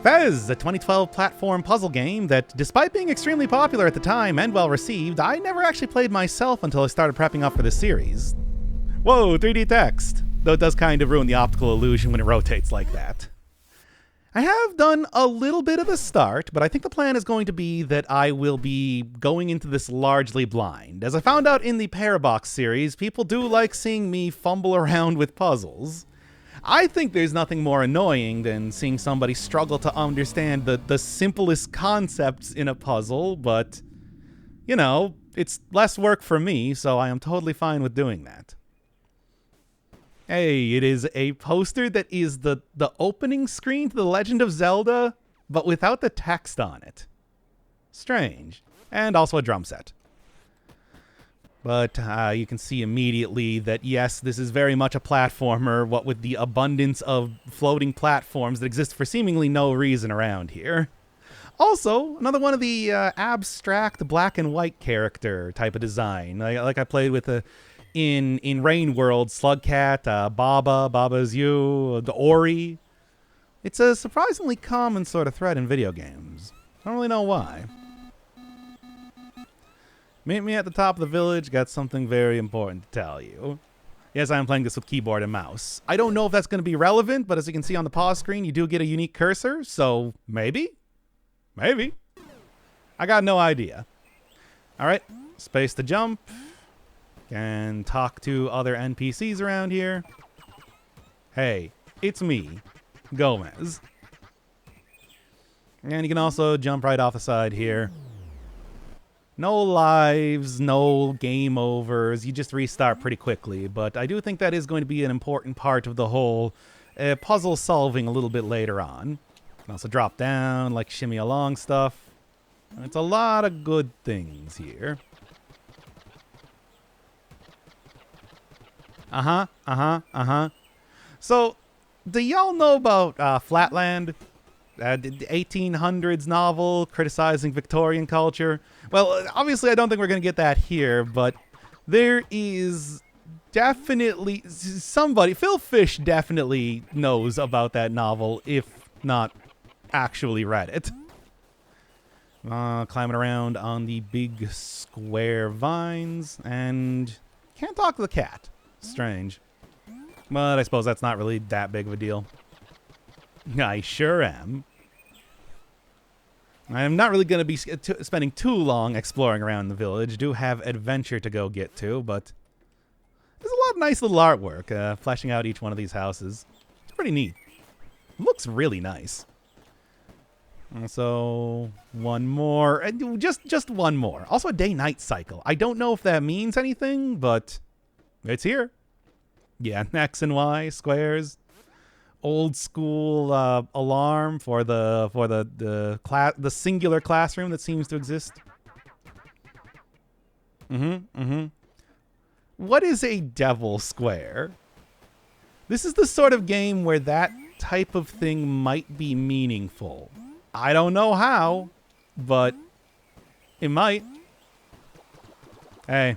Fez, a 2012 platform puzzle game that, despite being extremely popular at the time and well received, I never actually played myself until I started prepping up for this series. Whoa, 3D text! Though it does kind of ruin the optical illusion when it rotates like that. I have done a little bit of the start, but I think the plan is going to be that I will be going into this largely blind. As I found out in the Parabox series, people do like seeing me fumble around with puzzles. I think there's nothing more annoying than seeing somebody struggle to understand the simplest concepts in a puzzle, but, you know, it's less work for me, so I am totally fine with doing that. Hey, it is a poster that is the opening screen to The Legend of Zelda, but without the text on it. Strange. And also a drum set. But you can see immediately that, yes, this is very much a platformer, what with the abundance of floating platforms that exist for seemingly no reason around here. Also, another one of the abstract black and white character type of design, like I played with in Rain World, Slugcat, Baba's You, the Ori. It's a surprisingly common sort of thread in video games. I don't really know why. Meet me at the top of the village, got something very important to tell you. Yes, I am playing this with keyboard and mouse. I don't know if that's going to be relevant, but as you can see on the pause screen, you do get a unique cursor, so maybe? Maybe. I got no idea. Alright, space to jump. Can talk to other NPCs around here. Hey, it's me, Gomez. And you can also jump right off the side here. No lives, no game overs, you just restart pretty quickly, but I do think that is going to be an important part of the whole puzzle solving a little bit later on. You can also drop down, like shimmy along stuff. It's a lot of good things here. So, do y'all know about Flatland? The 1800s novel criticizing Victorian culture. Well, obviously I don't think we're going to get that here, but there is definitely somebody, Phil Fish definitely knows about that novel, if not actually read it. Climbing around on the big square vines, and can't talk to the cat. Strange. But I suppose that's not really that big of a deal. I sure am. I'm not really going to be spending too long exploring around the village. Do have adventure to go get to, but there's a lot of nice little artwork fleshing out each one of these houses. It's pretty neat. It looks really nice. So, one more. Just one more. Also a day-night cycle. I don't know if that means anything, but it's here. Yeah, X and Y, squares. Old school alarm for the singular classroom that seems to exist. What is a devil square? This is the sort of game where that type of thing might be meaningful. I don't know how, but it might. Hey.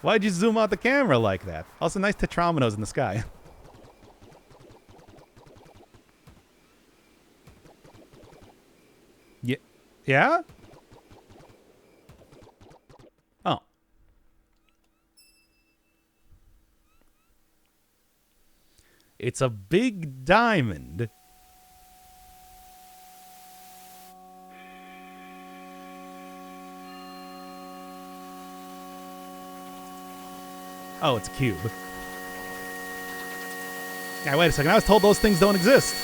Why'd you zoom out the camera like that? Also, nice tetrominos in the sky. Yeah? Oh. It's a big diamond. Oh, it's a cube. Yeah, wait a second. I was told those things don't exist.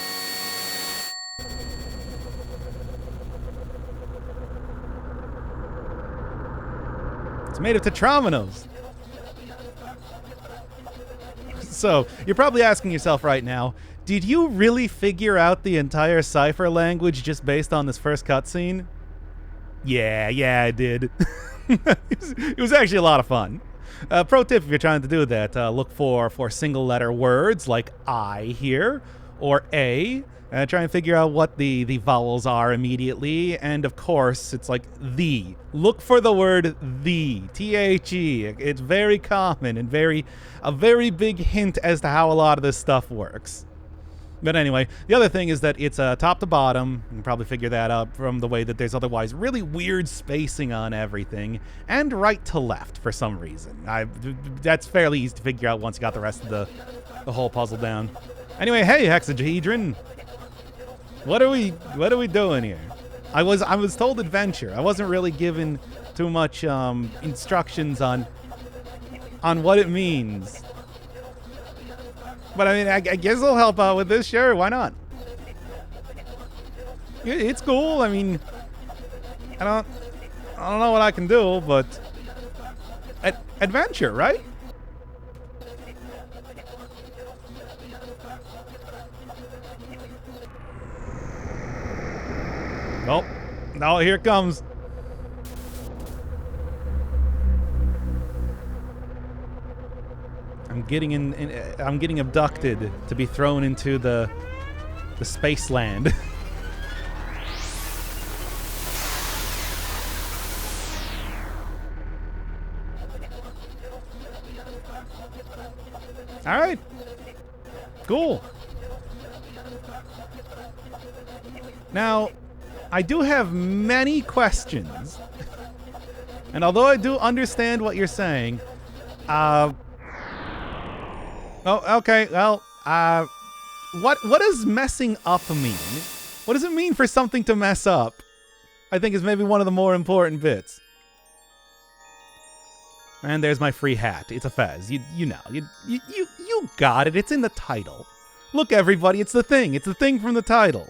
It's made of tetrominos. So, you're probably asking yourself right now, did you really figure out the entire cipher language just based on this first cutscene? Yeah, I did. It was actually a lot of fun. Pro tip if you're trying to do that, look for single letter words like I here, or A. Try and figure out what the vowels are immediately, and of course, it's like the. Look for the word the, T-H-E. It's very common and a very big hint as to how a lot of this stuff works. But anyway, the other thing is that it's top to bottom. You can probably figure that out from the way that there's otherwise really weird spacing on everything, and right to left for some reason. That's fairly easy to figure out once you got the rest of the whole puzzle down. Anyway, hey hexahedron, what are we doing here? I was told adventure. I wasn't really given too much instructions on what it means. But I mean, I guess I'll help out with this. Sure, why not? It's cool. I mean, I don't know what I can do, but adventure, right? Oh, no, here it comes. I'm getting abducted to be thrown into the space land. All right. Cool. Now, I do have many questions. And although I do understand what you're saying, oh, okay, well, what does messing up mean? What does it mean for something to mess up? I think is maybe one of the more important bits. And there's my free hat. It's a fez. You know, you got it. It's in the title. Look, everybody, it's the thing. It's the thing from the title.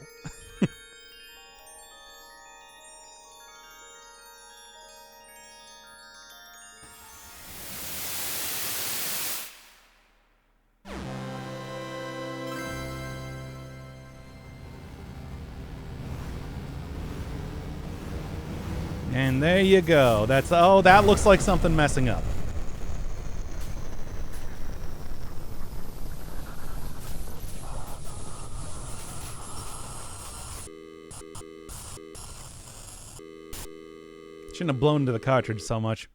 And there you go. That looks like something messing up. Shouldn't have blown into the cartridge so much.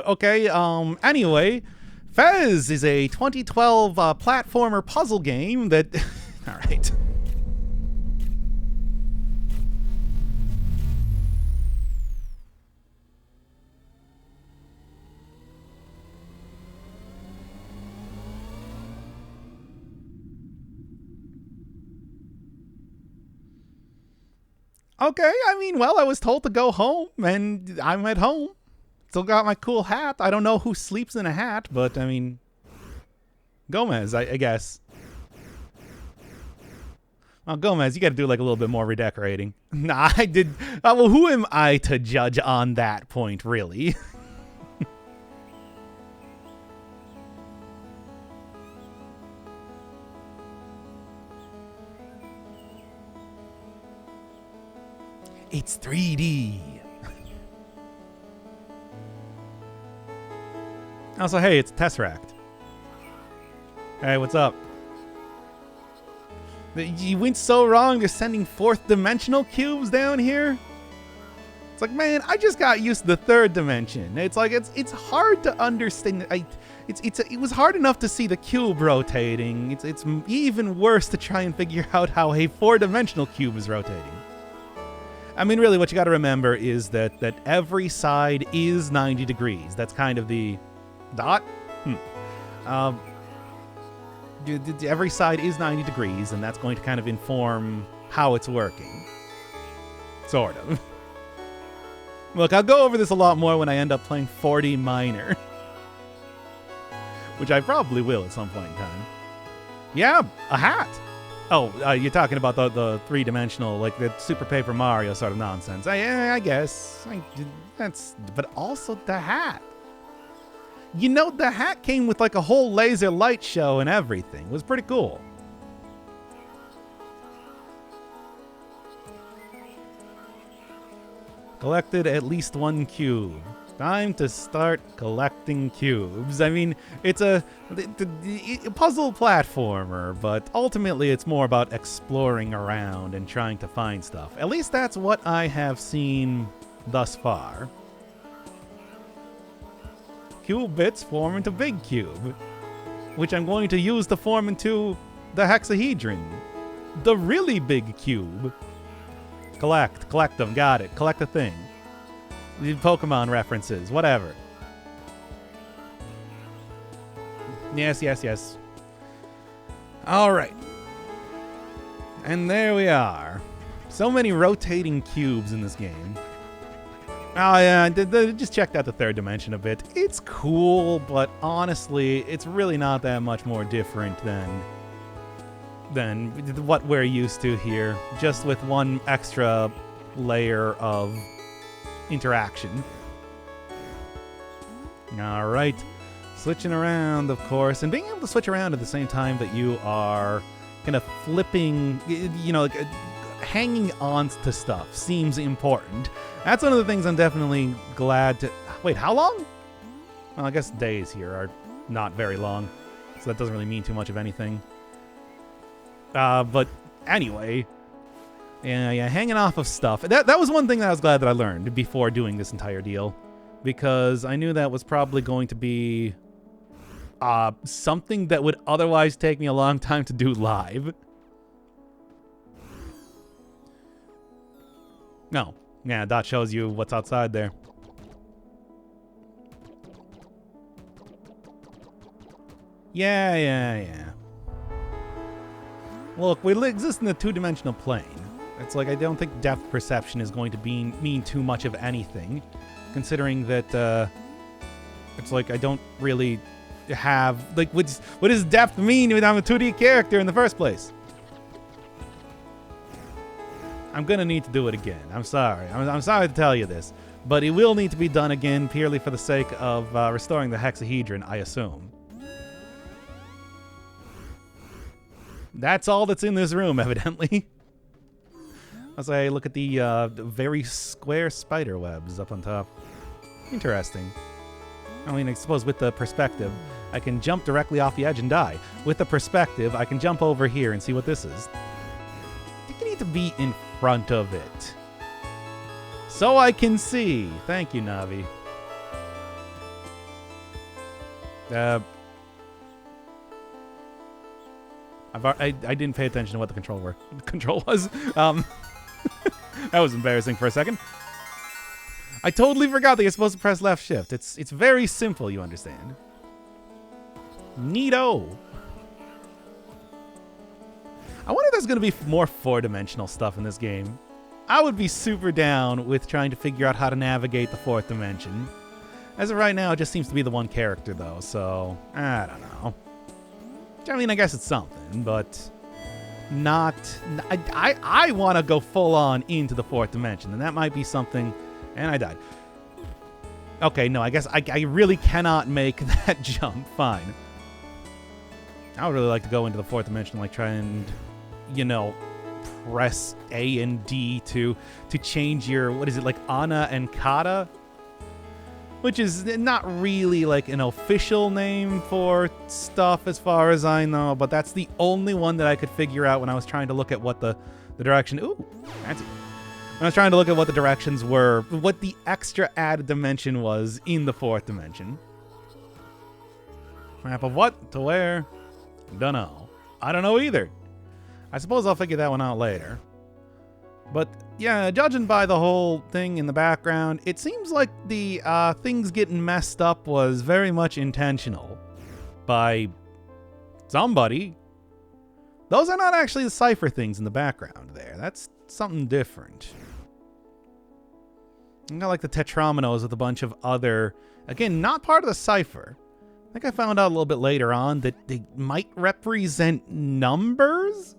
Okay, anyway, Fez is a 2012 platformer puzzle game that... Alright. Okay, I mean, well, I was told to go home, and I'm at home. Still got my cool hat. I don't know who sleeps in a hat, but I mean, Gomez, I guess. Well, Gomez, you got to do like a little bit more redecorating. Nah, I did. Well, who am I to judge on that point, really? It's 3D. Also, hey, it's Tesseract. Hey, what's up? You went so wrong to sending fourth dimensional cubes down here? It's like, man, I just got used to the third dimension. It's like, it's hard to understand. It was hard enough to see the cube rotating. It's even worse to try and figure out how a four-dimensional cube is rotating. I mean, really, what you got to remember is that every side is 90 degrees. That's kind of the... Dot? Every side is 90 degrees, and that's going to kind of inform how it's working. Sort of. Look, I'll go over this a lot more when I end up playing 4D Minor. Which I probably will at some point in time. Yeah, a hat! Oh, you're talking about the three-dimensional, like the Super Paper Mario sort of nonsense. I guess. But also the hat. You know, the hat came with like a whole laser light show and everything. It was pretty cool. Collected at least one cube. Time to start collecting cubes. I mean, it's a puzzle platformer, but ultimately it's more about exploring around and trying to find stuff. At least that's what I have seen thus far. Cube bits form into big cube, which I'm going to use to form into the hexahedron. The really big cube. Collect them, got it. Collect the thing. Pokemon references, whatever. Yes. Alright. And there we are. So many rotating cubes in this game. Oh yeah, just checked out the third dimension a bit. It's cool, but honestly, it's really not that much more different than what we're used to here. Just with one extra layer of interaction. Alright. Switching around, of course, and being able to switch around at the same time that you are kind of flipping, you know, like, hanging on to stuff seems important. That's one of the things I'm definitely glad to... Wait, how long? Well, I guess days here are not very long, so that doesn't really mean too much of anything. But anyway... Yeah, hanging off of stuff. That was one thing that I was glad that I learned before doing this entire deal. Because I knew that was probably going to be something that would otherwise take me a long time to do live. No. Yeah, that shows you what's outside there. Yeah. Look, we exist in a two-dimensional plane. It's like I don't think depth perception is going to mean too much of anything, considering that it's like I don't really have like what does depth mean when I'm a 2D character in the first place? I'm gonna need to do it again. I'm sorry. I'm sorry to tell you this, but it will need to be done again purely for the sake of restoring the hexahedron, I assume. That's all that's in this room, evidently. As I look at the very square spider webs up on top. Interesting. I mean, I suppose with the perspective, I can jump directly off the edge and die. With the perspective, I can jump over here and see what this is. I think you need to be in front of it. So I can see. Thank you, Navi. I didn't pay attention to what the control was. That was embarrassing for a second. I totally forgot that you're supposed to press left shift. It's very simple, you understand. Neato. I wonder if there's going to be more four-dimensional stuff in this game. I would be super down with trying to figure out how to navigate the fourth dimension. As of right now, it just seems to be the one character, though, so I don't know. I mean, I guess it's something, but not... I want to go full-on into the fourth dimension, and that might be something... And I died. Okay, no, I guess I really cannot make that jump. Fine. I would really like to go into the fourth dimension, like try and, you know, press A and D to change your, what is it, like Ana and Kata? Which is not really like an official name for stuff as far as I know, but that's the only one that I could figure out when I was trying to look at what the direction... Ooh, fancy. When I was trying to look at what the directions were, what the extra added dimension was in the fourth dimension. Map of what to where? Don't know. I don't know either. I suppose I'll figure that one out later. But yeah, judging by the whole thing in the background, it seems like the things getting messed up was very much intentional by somebody. Those are not actually the cipher things in the background there. That's something different. I got like the tetrominoes with a bunch of other, again, not part of the cipher. I think I found out a little bit later on that they might represent numbers?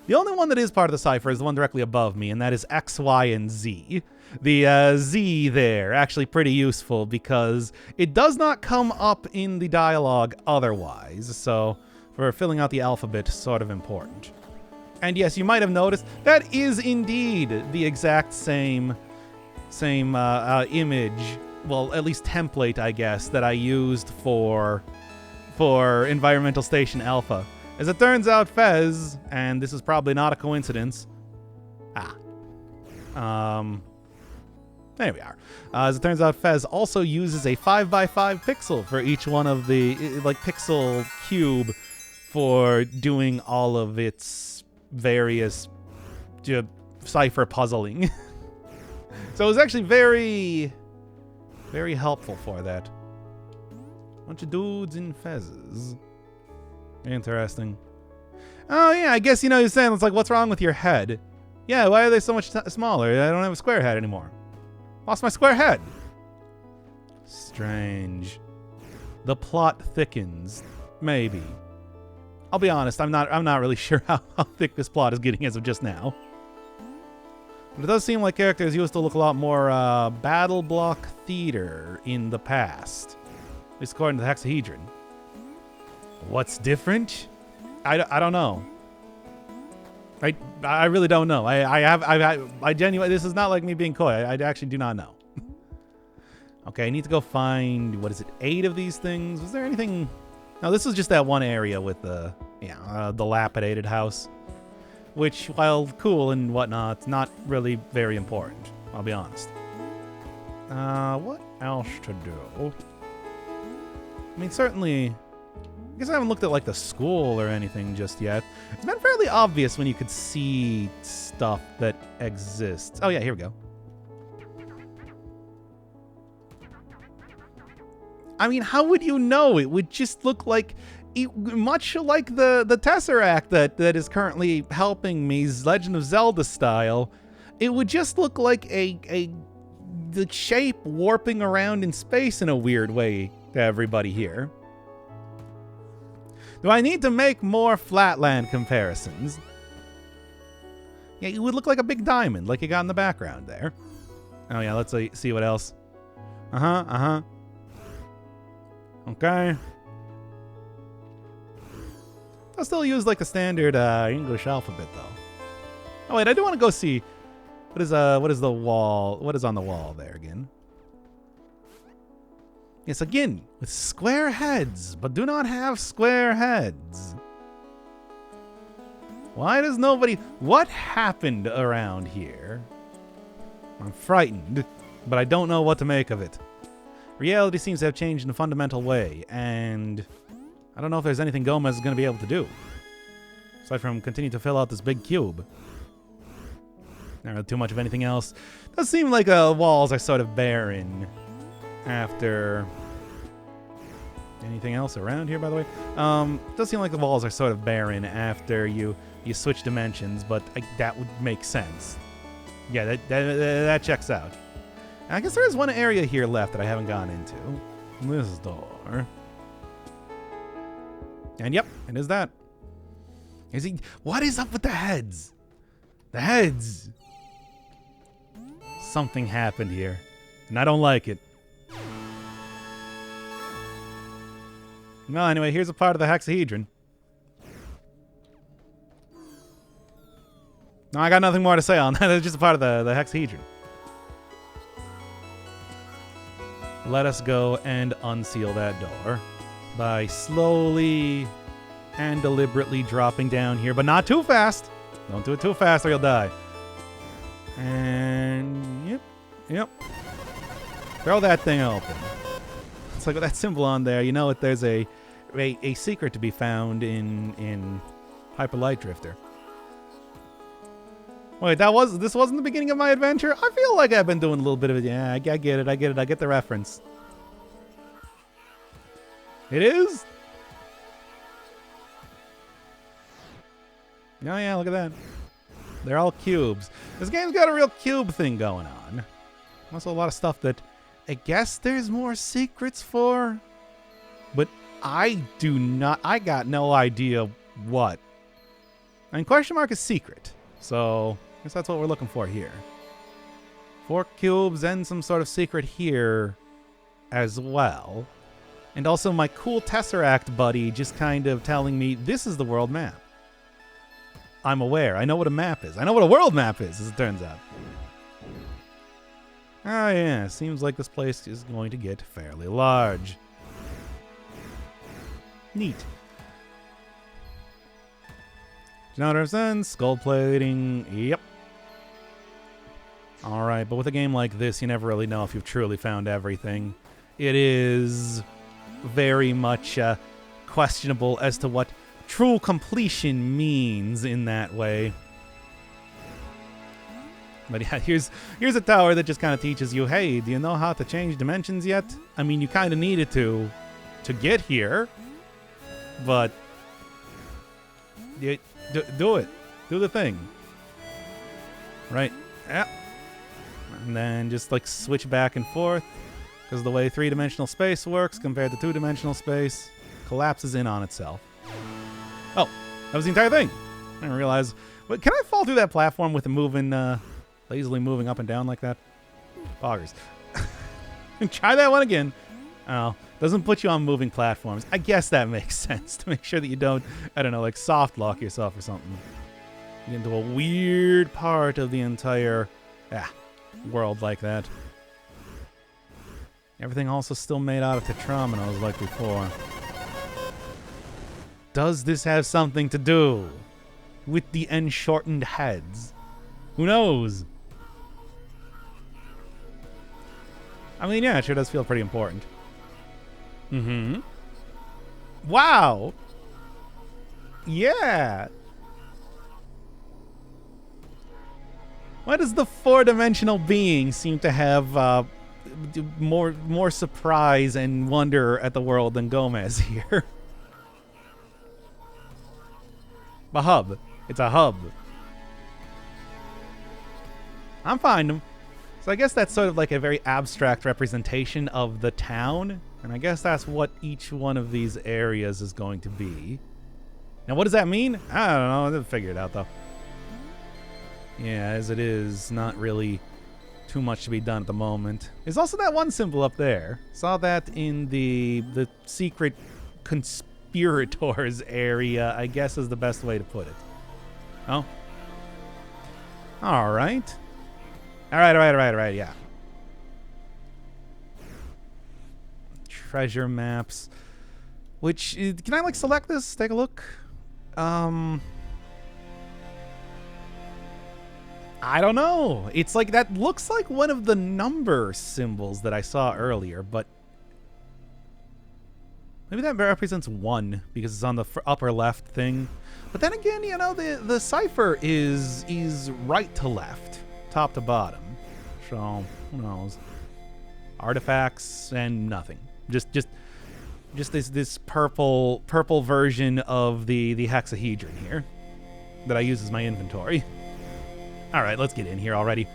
The only one that is part of the cipher is the one directly above me, and that is X, Y, and Z. The Z there, actually pretty useful because it does not come up in the dialogue otherwise, so for filling out the alphabet, sort of important. And yes, you might have noticed, that is indeed the exact same image, well, at least template, I guess, that I used for Environmental Station Alpha. As it turns out, Fez, and this is probably not a coincidence. There we are. As it turns out, Fez also uses a 5x5 pixel for each one of the, pixel cube for doing all of its various cipher puzzling. So it was actually very, very helpful for that. Bunch of dudes in fezzes. Interesting. Oh, yeah, I guess, you're saying, it's like, what's wrong with your head? Yeah, why are they so much smaller? I don't have a square head anymore. Lost my square head. Strange. The plot thickens. Maybe. I'll be honest, I'm not really sure how thick this plot is getting as of just now. But it does seem like characters used to look a lot more battle block theater in the past. At least according to the hexahedron. What's different? I don't know. I really don't know. I genuinely, this is not like me being coy. I actually do not know. Okay, I need to go find, what is it, 8 of these things? Was there anything? No, this was just that one area with the dilapidated house. Which, while cool and whatnot, not really very important. I'll be honest. What else to do? I mean, certainly, I guess I haven't looked at, the school or anything just yet. It's been fairly obvious when you could see stuff that exists. Oh, yeah, here we go. I mean, how would you know? It would just look like, much like the Tesseract that is currently helping me, Legend of Zelda style. It would just look like the shape warping around in space in a weird way to everybody here. Do I need to make more Flatland comparisons? Yeah, it would look like a big diamond, like you got in the background there. Oh yeah, let's see what else. Okay. I'll still use the standard English alphabet though. Oh wait, I do want to go see what is the wall? What is on the wall there again? Yes, again, with square heads, but do not have square heads. Why does nobody... What happened around here? I'm frightened, but I don't know what to make of it. Reality seems to have changed in a fundamental way, and I don't know if there's anything Gomez is going to be able to do. Aside from continue to fill out this big cube. Not really too much of anything else. Does seem like walls are sort of barren. After anything else around here, by the way, does seem like the walls are sort of barren after you switch dimensions, but that would make sense. Yeah, that checks out. I guess there is one area here left that I haven't gone into. This door. And yep, it is that. What is up with the heads? The heads. Something happened here, and I don't like it. Well, anyway, here's a part of the hexahedron. No, I got nothing more to say on that. It's just a part of the hexahedron. Let us go and unseal that door by slowly and deliberately dropping down here, but not too fast. Don't do it too fast or you'll die. And yep. Throw that thing open. It's like with that symbol on there, you know that there's a secret to be found in Hyper Light Drifter. Wait, this wasn't the beginning of my adventure? I feel like I've been doing a little bit of it. Yeah, I get it. I get the reference. It is? Oh yeah, look at that. They're all cubes. This game's got a real cube thing going on. Also a lot of stuff that I guess there's more secrets for, but I got no idea what. I mean, question mark is secret, so I guess that's what we're looking for here. 4 cubes and some sort of secret here as well. And also my cool Tesseract buddy just kind of telling me this is the world map. I'm aware. I know what a map is. I know what a world map is, as it turns out. Oh yeah, seems like this place is going to get fairly large. Neat. Generator sense, gold plating, yep. Alright, but with a game like this, you never really know if you've truly found everything. It is very much questionable as to what true completion means in that way. But yeah, here's a tower that just kind of teaches you, hey, do you know how to change dimensions yet? I mean, you kind of needed to get here, but you, do it. Do the thing. Right? Yeah. And then just like switch back and forth, because the way three-dimensional space works compared to two-dimensional space collapses in on itself. Oh, that was the entire thing. I didn't realize. But can I fall through that platform with a lazily moving up and down like that? Poggers. Try that one again. Oh, doesn't put you on moving platforms. I guess that makes sense to make sure that you don't, I don't know, like soft lock yourself or something. Get into a weird part of the entire world like that. Everything also still made out of tetrominoes like before. Does this have something to do with the end-shortened heads? Who knows? I mean, yeah, it sure does feel pretty important. Mm-hmm. Wow! Yeah! Why does the four-dimensional being seem to have more surprise and wonder at the world than Gomez here? A hub. It's a hub. I'm finding them. So I guess that's sort of like a very abstract representation of the town. And I guess that's what each one of these areas is going to be. Now, what does that mean? I don't know. I'll figure it out, though. Yeah, as it is, not really too much to be done at the moment. There's also that one symbol up there. Saw that in the secret conspirators area, I guess is the best way to put it. Oh. All right. All right, yeah. Treasure maps. Which, can I, like, select this? Take a look? I don't know. It's like, that looks like one of the number symbols that I saw earlier, but maybe that represents 1 because it's on the upper left thing. But then again, you know, the cipher is right to left, top to bottom. So, who knows? Artifacts and nothing. Just this purple version of the hexahedron here that I use as my inventory. All right, let's get in here already.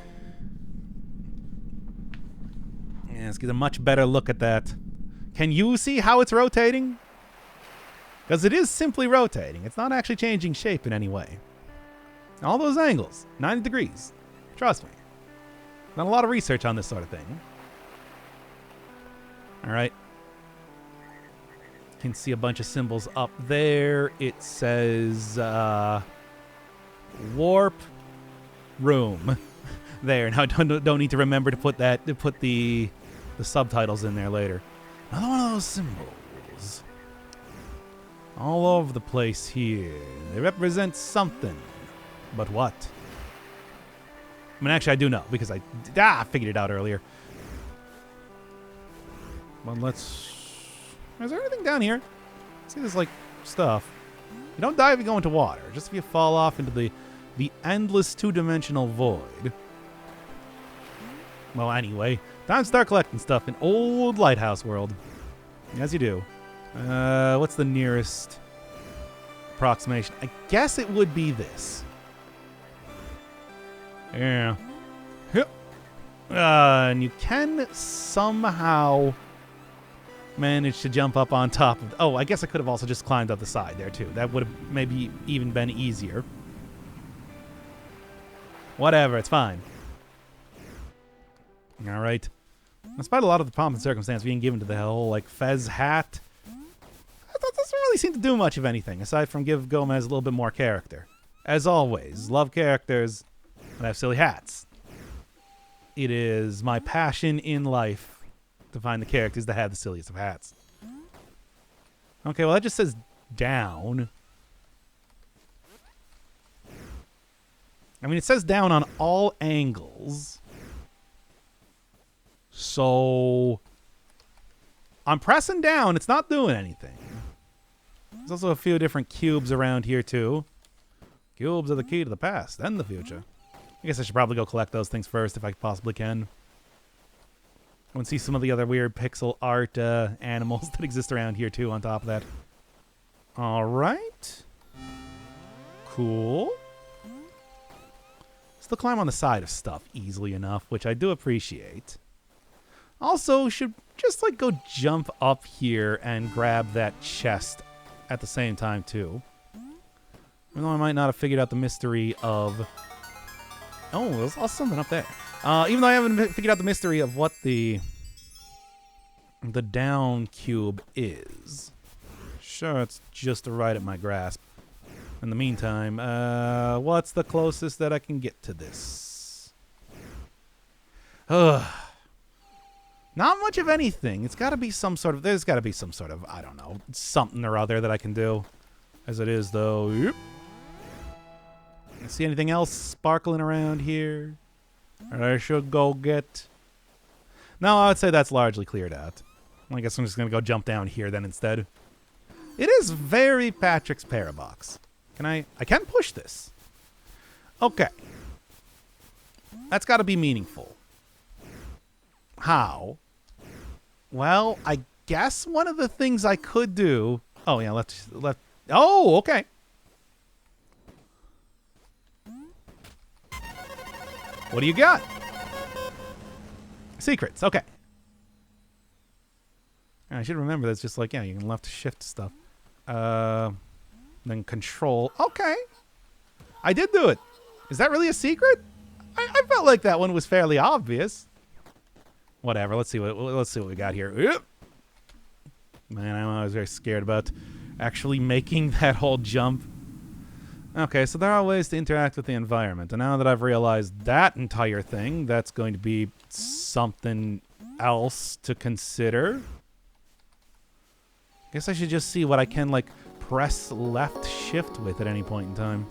Yeah, let's get a much better look at that. Can you see how it's rotating? Because it is simply rotating. It's not actually changing shape in any way. All those angles, 90 degrees. Trust me. Not a lot of research on this sort of thing. All right. Can see a bunch of symbols up there. It says warp room there. Now don't need to remember to put the subtitles in there later. Another one of those symbols all over the place here. They represent something, but what? I mean, actually, I do know because I figured it out earlier. Well, let's. Is there anything down here? See, there's like stuff. You don't die if you go into water. Just if you fall off into the endless two-dimensional void. Well, anyway, time to start collecting stuff in old lighthouse world. As you do. What's the nearest approximation? I guess it would be this. Yeah. And you can somehow manage to jump up on top of... Oh, I guess I could have also just climbed up the side there, too. That would have maybe even been easier. Whatever, it's fine. All right. Despite a lot of the pomp and circumstance being given to the whole, like, fez hat, that doesn't really seem to do much of anything, aside from give Gomez a little bit more character. As always, love characters and have silly hats. it is my passion in life to find the characters that have the silliest of hats. Okay, well, that just says down. I mean, it says down on all angles. So I'm pressing down. It's not doing anything. There's also a few different cubes around here, too. Cubes are the key to the past and the future. I guess I should probably go collect those things first if I possibly can. I want to see some of the other weird pixel art animals that exist around here, too, on top of that. All right. Cool. Still climb on the side of stuff easily enough, which I do appreciate. Also, should just, like, go jump up here and grab that chest at the same time, too. Even though I might not have figured out the mystery of... Oh, there's also something up there. Even though I haven't figured out the mystery of what the down cube is. Sure, it's just right at my grasp. In the meantime, what's the closest that I can get to this? Ugh. Not much of anything. It's got to be some sort of... There's got to be some sort of, I don't know, something or other that I can do. As it is, though. Yep. See anything else sparkling around here? Or I should go get... No, I would say that's largely cleared out. I guess I'm just going to go jump down here then instead. It is very Patrick's Parabox. Can I can push this. Okay. That's got to be meaningful. How? Well, I guess one of the things I could do... Oh, yeah, left. Oh, okay. What do you got? Secrets. Okay. I should remember that's just like, yeah, you can left shift stuff. Then control. Okay. I did do it. Is that really a secret? I felt like that one was fairly obvious. Whatever. Let's see what we got here. Yep. Man, I was very scared about actually making that whole jump. Okay, so there are ways to interact with the environment. And now that I've realized that entire thing, that's going to be something else to consider. Guess I should just see what I can, like, press left shift with at any point in time.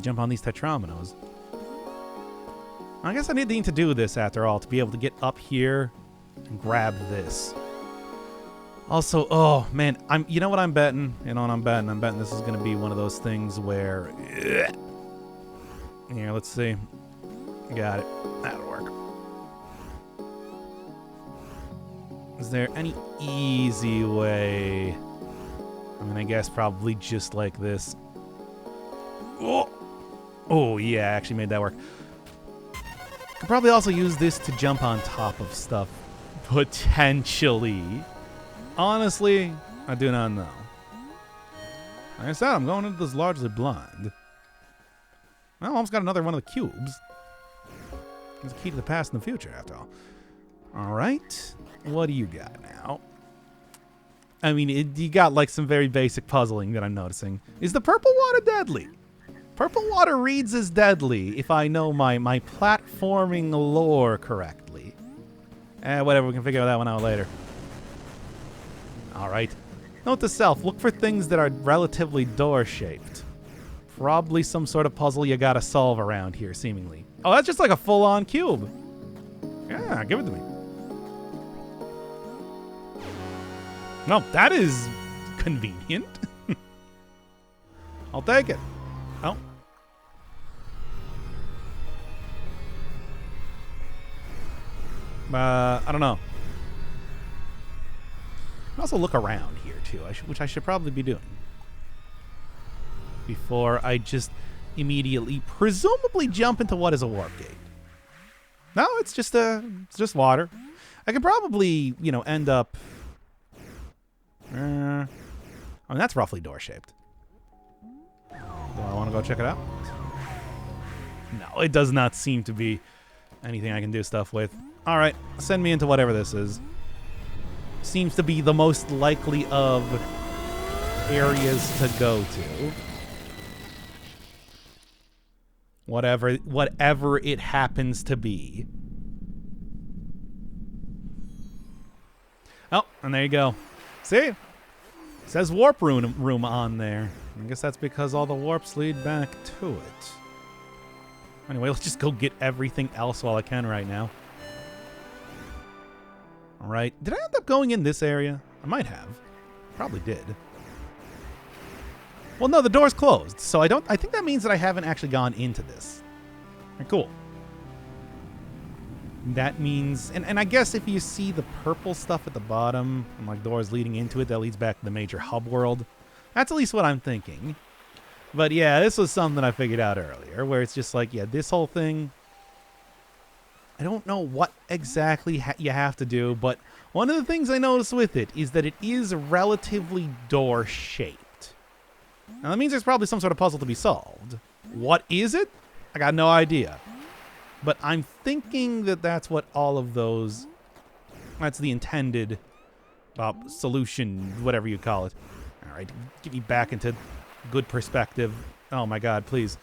Jump on these tetrominoes. I guess I need to do this, after all, to be able to get up here and grab this. Also, oh, man, you know what I'm betting? You know what I'm betting? I'm betting this is going to be one of those things where... Here, let's see. Got it. That'll work. Is there any easy way? I mean, I guess probably just like this. Oh, oh yeah, I actually made that work. Could probably also use this to jump on top of stuff. Potentially. Honestly, I do not know. Like I said, I'm going into this largely blind. Well, I almost got another one of the cubes. It's a key to the past and the future, after all. All right. What do you got now? I mean, you got like some very basic puzzling that I'm noticing. Is the purple water deadly? Purple water reads as deadly if I know my platforming lore correctly. Whatever, we can figure that one out later. All right. Note to self, look for things that are relatively door-shaped. Probably some sort of puzzle you gotta solve around here, seemingly. Oh, that's just like a full-on cube. Yeah, give it to me. No, that is convenient. I'll take it. Oh. I don't know. I can also look around here, too, which I should probably be doing. Before I just immediately, presumably, jump into what is a warp gate. No, it's just water. I could probably, you know, end up... I mean, that's roughly door-shaped. Do I want to go check it out? No, it does not seem to be anything I can do stuff with. All right, send me into whatever this is. Seems to be the most likely of areas to go to. Whatever it happens to be. Oh, and there you go. See? It says warp room on there. I guess that's because all the warps lead back to it. Anyway, let's just go get everything else while I can right now. All right. Did I end up going in this area? I might have. Probably did. Well, no, the door's closed, so I think that means that I haven't actually gone into this. All right, cool. That means, and I guess if you see the purple stuff at the bottom, and like doors leading into it, that leads back to the major hub world. That's at least what I'm thinking. But yeah, this was something I figured out earlier, where it's just like, yeah, this whole thing, I don't know what exactly you have to do, but one of the things I noticed with it is that it is relatively door-shaped. Now, that means there's probably some sort of puzzle to be solved. What is it? I got no idea. But I'm thinking that that's what all of those... That's the intended solution, whatever you call it. All right, get me back into good perspective. Oh, my God, please.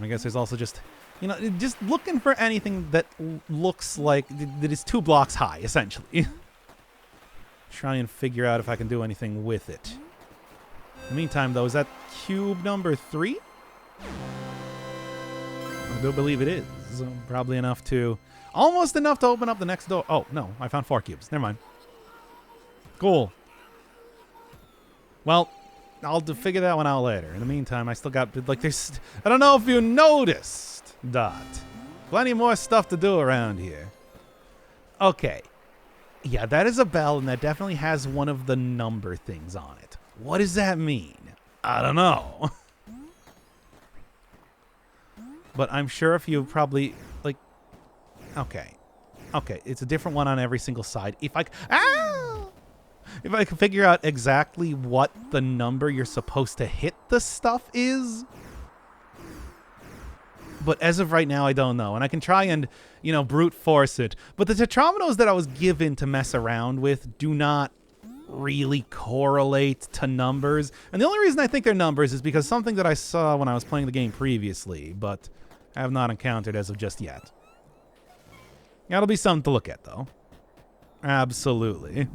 I guess there's also just... You know, just looking for anything that looks like... that is 2 blocks high, essentially. Try and figure out if I can do anything with it. In the meantime, though, is that cube number 3? I do believe it is. Probably enough to... Almost enough to open up the next door. Oh, no. I found 4 cubes. Never mind. Cool. Well, I'll figure that one out later. In the meantime, I still got... Like, there's... I don't know if you noticed, Dot. Plenty more stuff to do around here. Okay. Yeah, that is a bell, and that definitely has one of the number things on it. What does that mean? I don't know. But I'm sure if you probably, like... Okay. Okay, it's a different one on every single side. If I... Ah! If I can figure out exactly what the number you're supposed to hit the stuff is... But as of right now, I don't know. And I can try and, you know, brute force it. But the tetrominos that I was given to mess around with do not really correlate to numbers. And the only reason I think they're numbers is because something that I saw when I was playing the game previously, but I have not encountered as of just yet. That'll be something to look at, though. Absolutely.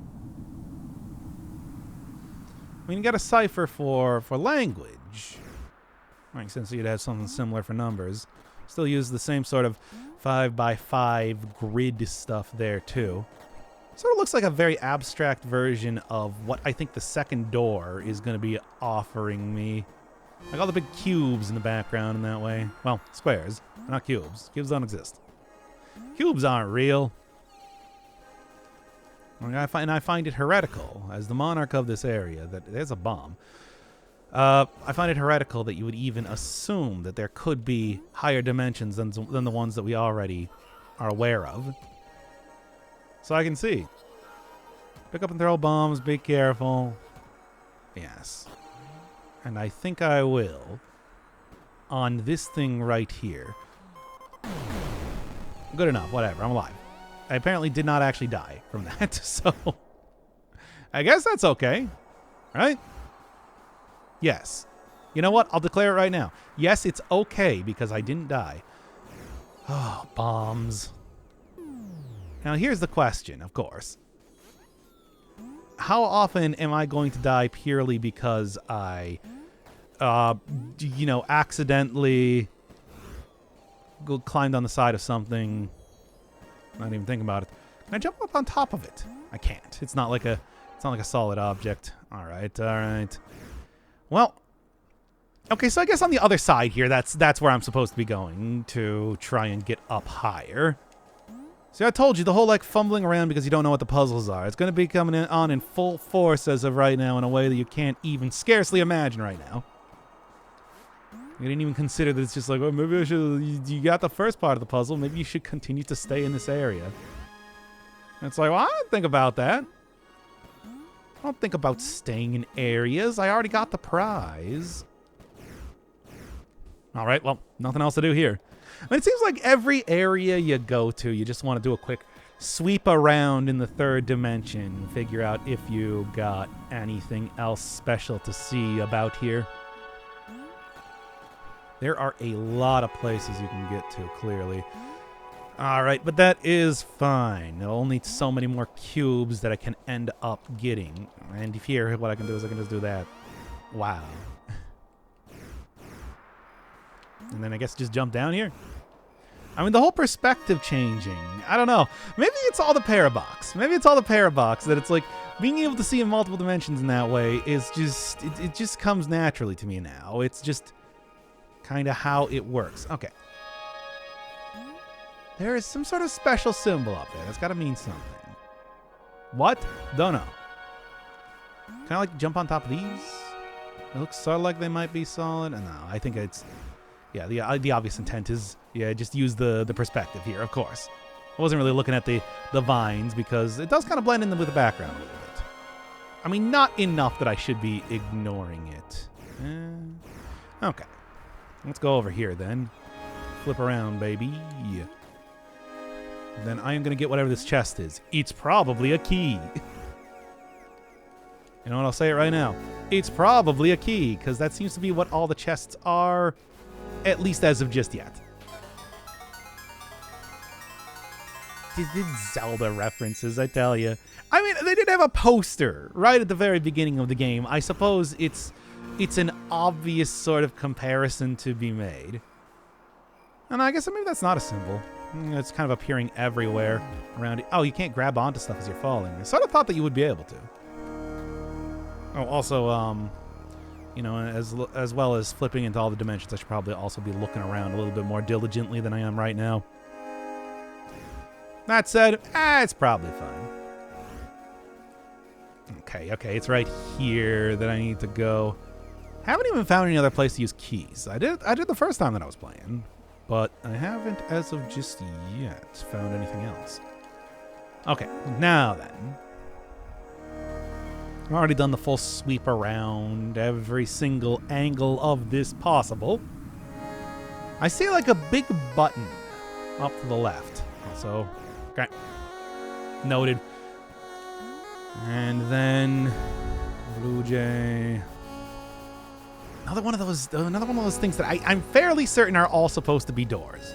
I mean, you got a cipher for language. Makes sense you'd have something similar for numbers. Still use the same sort of 5x5 grid stuff there, too. Sort of looks like a very abstract version of what I think the second door is going to be offering me. Like all the big cubes in the background in that way. Well, squares, not cubes. Cubes don't exist. Cubes aren't real. I find it heretical, as the monarch of this area, that there's a bomb. I find it heretical that you would even assume that there could be higher dimensions than the ones that we already are aware of. So I can see. Pick up and throw bombs, be careful. Yes. And I think I will on this thing right here. Good enough, whatever, I'm alive. I apparently did not actually die from that, so I guess that's okay, right? Yes. You know what? I'll declare it right now. Yes, it's okay because I didn't die. Oh, bombs. Now, here's the question, of course. How often am I going to die purely because I, you know, accidentally climbed on the side of something, not even thinking about it. Can I jump up on top of it? I can't. It's not like a solid object. All right. Well, okay, so I guess on the other side here, that's where I'm supposed to be going to try and get up higher. See, I told you, the whole, like, fumbling around because you don't know what the puzzles are. It's going to be coming on in full force as of right now in a way that you can't even scarcely imagine right now. You didn't even consider that it's just like, well, maybe I should... You got the first part of the puzzle. Maybe you should continue to stay in this area. And it's like, well, I don't think about that. I don't think about staying in areas. I already got the prize. All right, well, nothing else to do here. I mean, it seems like every area you go to, you just want to do a quick sweep around in the third dimension, figure out if you got anything else special to see about here. There are a lot of places you can get to, clearly. All right, but that is fine. I'll need so many more cubes that I can end up getting. And here, what I can do is I can just do that. Wow. And then I guess just jump down here. I mean, the whole perspective changing. I don't know. Maybe it's all the parabox. Maybe it's all the parabox that it's like being able to see in multiple dimensions in that way is just, it just comes naturally to me now. It's just kind of how it works. Okay. There is some sort of special symbol up there. That's got to mean something. What? Don't know. Can I like jump on top of these? It looks sort of like they might be solid. No, I think it's... Yeah, the obvious intent is, yeah, just use the perspective here, of course. I wasn't really looking at the vines because it does kind of blend in with the background a little bit. I mean, not enough that I should be ignoring it. Okay. Let's go over here then. Flip around, baby. Then I am going to get whatever this chest is. It's probably a key. You know what? I'll say it right now. It's probably a key, because that seems to be what all the chests are, at least as of just yet. Did Zelda references, I tell you. I mean, they did have a poster right at the very beginning of the game. I suppose it's an obvious sort of comparison to be made. And I guess maybe that's not a symbol. It's kind of appearing everywhere around it. Oh, you can't grab onto stuff as you're falling. I sort of thought that you would be able to. Oh, also, you know, as well as flipping into all the dimensions, I should probably also be looking around a little bit more diligently than I am right now. That said, it's probably fine. Okay, it's right here that I need to go. Haven't even found any other place to use keys. I did the first time that I was playing. But I haven't, as of just yet, found anything else. Okay, now then. I've already done the full sweep around every single angle of this possible. I see like a big button up to the left. So, okay. Noted. And then Blue Jay. Another one of those things that I'm fairly certain are all supposed to be doors.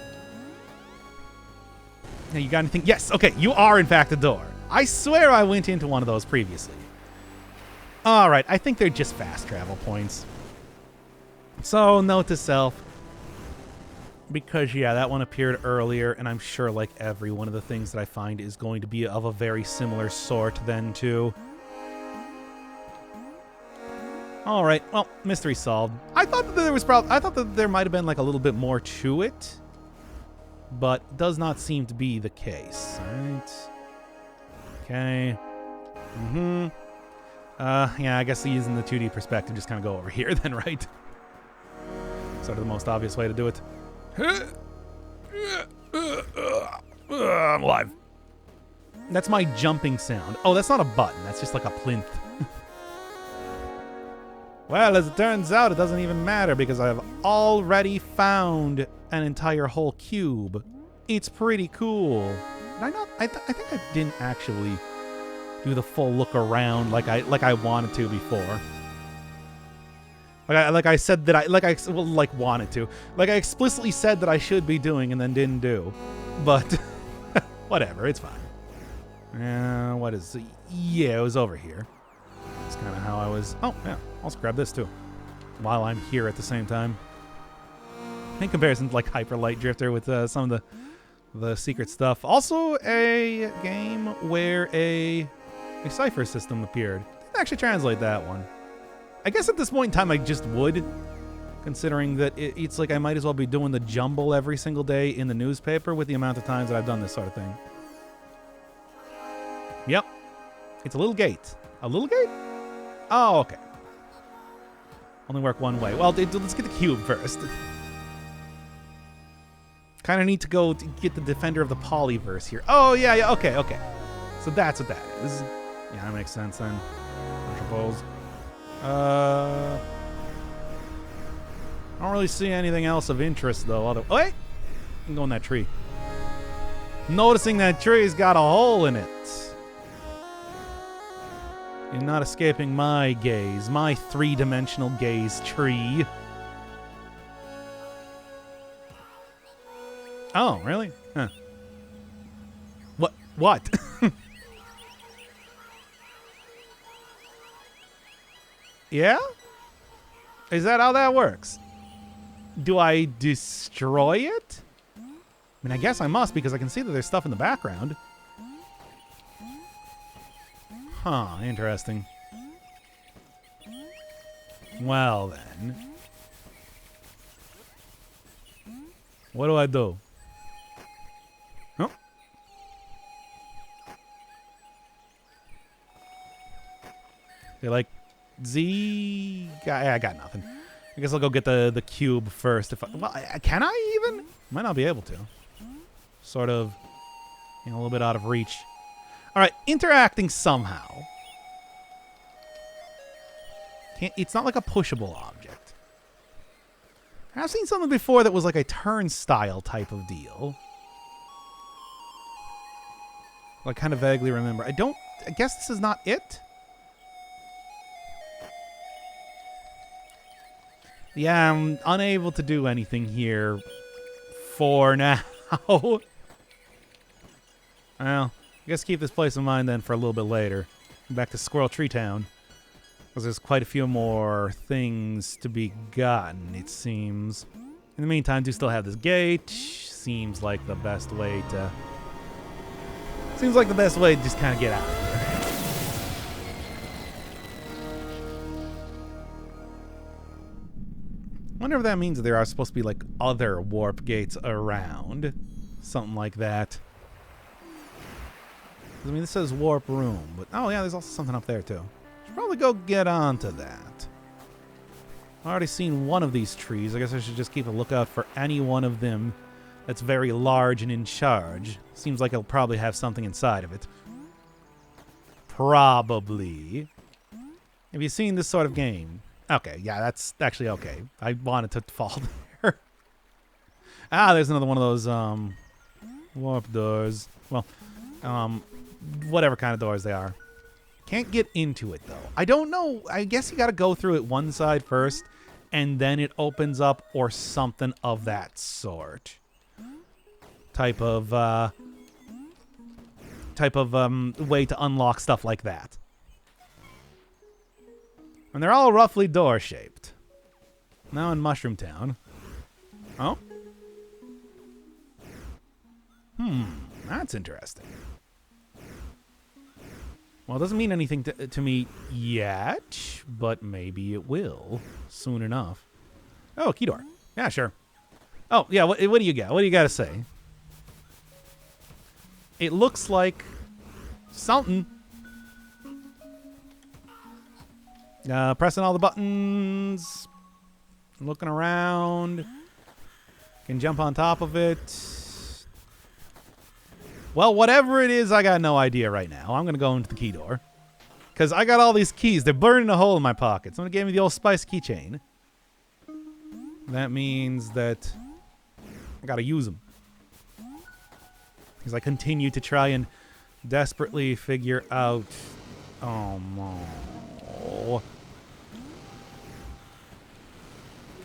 Now, you got anything? Yes, okay, you are in fact a door. I swear I went into one of those previously. All right, I think they're just fast travel points. So, note to self. Because, yeah, that one appeared earlier, and I'm sure like every one of the things that I find is going to be of a very similar sort then, too. All right, well, mystery solved. I thought that there might have been like a little bit more to it, but does not seem to be the case. All right. Okay. Yeah, I guess using the 2D perspective, just kind of go over here then, right? Sort of the most obvious way to do it. I'm alive. That's my jumping sound. Oh, that's not a button. That's just like a plinth. Well, as it turns out, it doesn't even matter because I've already found an entire whole cube. It's pretty cool. Did I not? I think I didn't actually do the full look around like I wanted to before. Like I explicitly said that I should be doing and then didn't do. But whatever, it's fine. What is it? Yeah, it was over here. That's kind of how I was. Oh, yeah. I'll just grab this too. While I'm here at the same time. In comparison to like Hyper Light Drifter with some of the secret stuff. Also a game where a cipher system appeared. Didn't actually translate that one. I guess at this point in time I just would. Considering that it's like I might as well be doing the jumble every single day in the newspaper with the amount of times that I've done this sort of thing. Yep. It's a little gate. A little gate? Oh, okay. Only work one way. Well, let's get the cube first. Kind of need to go to get the defender of the Polyverse here. Oh, yeah, okay. So that's what that is. Yeah, that makes sense then, I suppose. I don't really see anything else of interest, though. Oh, wait! I can go in that tree. Noticing that tree's got a hole in it. You're not escaping my gaze, my three-dimensional gaze tree. Oh, really? Huh. What? Yeah? Is that how that works? Do I destroy it? I mean, I guess I must because I can see that there's stuff in the background. Huh, interesting. Well, then. What do I do? Oh. You're like, Z... I got nothing. I guess I'll go get the cube first. Can I even? Might not be able to. Sort of, a little bit out of reach. All right, interacting somehow. It's not like a pushable object. I've seen something before that was like a turnstile type of deal. I kind of vaguely remember. I guess this is not it. Yeah, I'm unable to do anything here for now. Well, I guess keep this place in mind then for a little bit later. Back to Squirrel Tree Town. Because there's quite a few more things to be gotten, it seems. In the meantime, do still have this gate. Seems like the best way to... just kind of get out of here. I wonder if that means that there are supposed to be, like, other warp gates around. Something like that. I mean, this says warp room, but... Oh, yeah, there's also something up there, too. Should probably go get onto that. I've already seen one of these trees. I guess I should just keep a lookout for any one of them that's very large and in charge. Seems like it'll probably have something inside of it. Probably. Have you seen this sort of game? Okay, yeah, that's actually okay. I wanted to fall there. There's another one of those warp doors. Well, whatever kind of doors they are. Can't get into it, though. I don't know. I guess you got to go through it one side first, and then it opens up or something of that sort. Type of way to unlock stuff like that. And they're all roughly door-shaped. Now in Mushroom Town. Oh? That's interesting. Well, it doesn't mean anything to me yet, but maybe it will soon enough. Oh, key door. Yeah, sure. Oh, yeah, what do you got? What do you got to say? It looks like something. Pressing all the buttons. Looking around. Can jump on top of it. Well, whatever it is, I got no idea right now. I'm going to go into the key door. Because I got all these keys. They're burning a hole in my pocket. Someone gave me the old Spice keychain. That means that I got to use them. Because I continue to try and desperately figure out... Oh, no.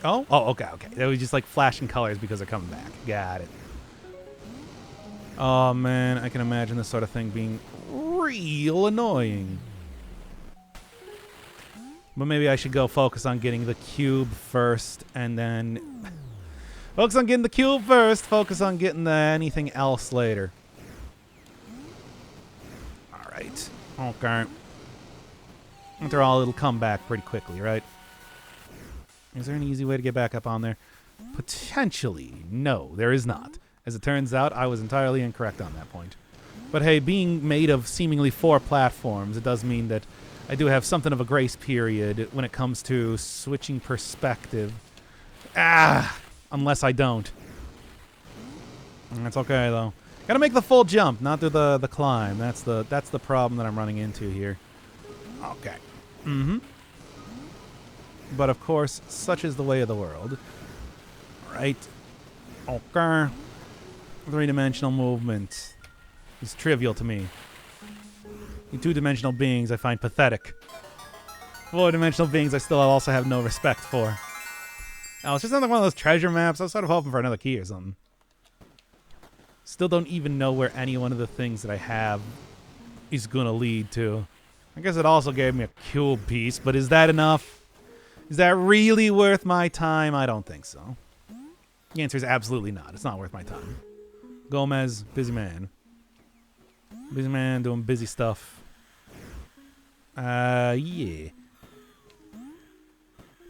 Oh? Oh, okay. They were just like flashing colors because they're coming back. Got it. Oh, man. I can imagine this sort of thing being real annoying. But maybe I should go focus on getting the cube first and then... Focus on getting the cube first. Focus on getting anything else later. Alright. Okay. After all, it'll come back pretty quickly, right? Is there an easy way to get back up on there? Potentially. No, there is not. As it turns out, I was entirely incorrect on that point. But hey, being made of seemingly 4 platforms, it does mean that I do have something of a grace period when it comes to switching perspective. Unless I don't. That's okay, though. Gotta make the full jump, not do the climb. That's the problem that I'm running into here. Okay. But of course, such is the way of the world. Right. Okay. 3-dimensional movement is trivial to me. The 2-dimensional beings I find pathetic. 4-dimensional beings I still also have no respect for. Oh, it's just another one of those treasure maps. I was sort of hoping for another key or something. Still don't even know where any one of the things that I have is going to lead to. I guess it also gave me a cube piece, but is that enough? Is that really worth my time? I don't think so. The answer is absolutely not. It's not worth my time. Gomez, busy man. Busy man doing busy stuff. Yeah.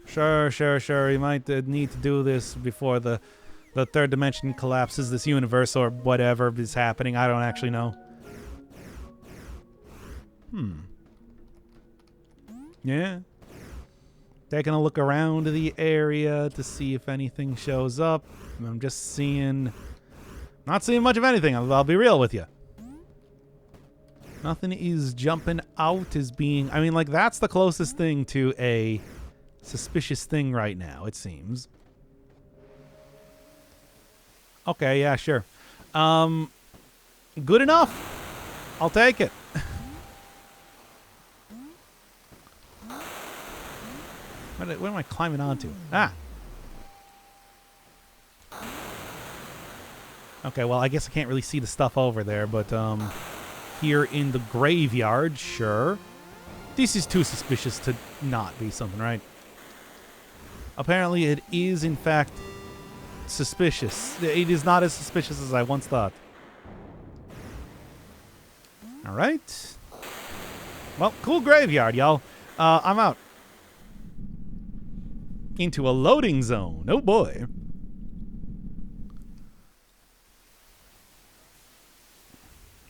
Sure. You might need to do this before the third dimension collapses, this universe or whatever is happening. I don't actually know. Yeah. Taking a look around the area to see if anything shows up. I'm just seeing... Not seeing much of anything, I'll be real with you. Nothing is jumping out as being... I mean, like, that's the closest thing to a suspicious thing right now, it seems. Okay, yeah, sure. Good enough. I'll take it. What am I climbing onto? Ah. Okay, well, I guess I can't really see the stuff over there, but here in the graveyard, sure. This is too suspicious to not be something, right? Apparently it is, in fact, suspicious. It is not as suspicious as I once thought. All right. Well, cool graveyard, y'all. I'm out. Into a loading zone. Oh, boy.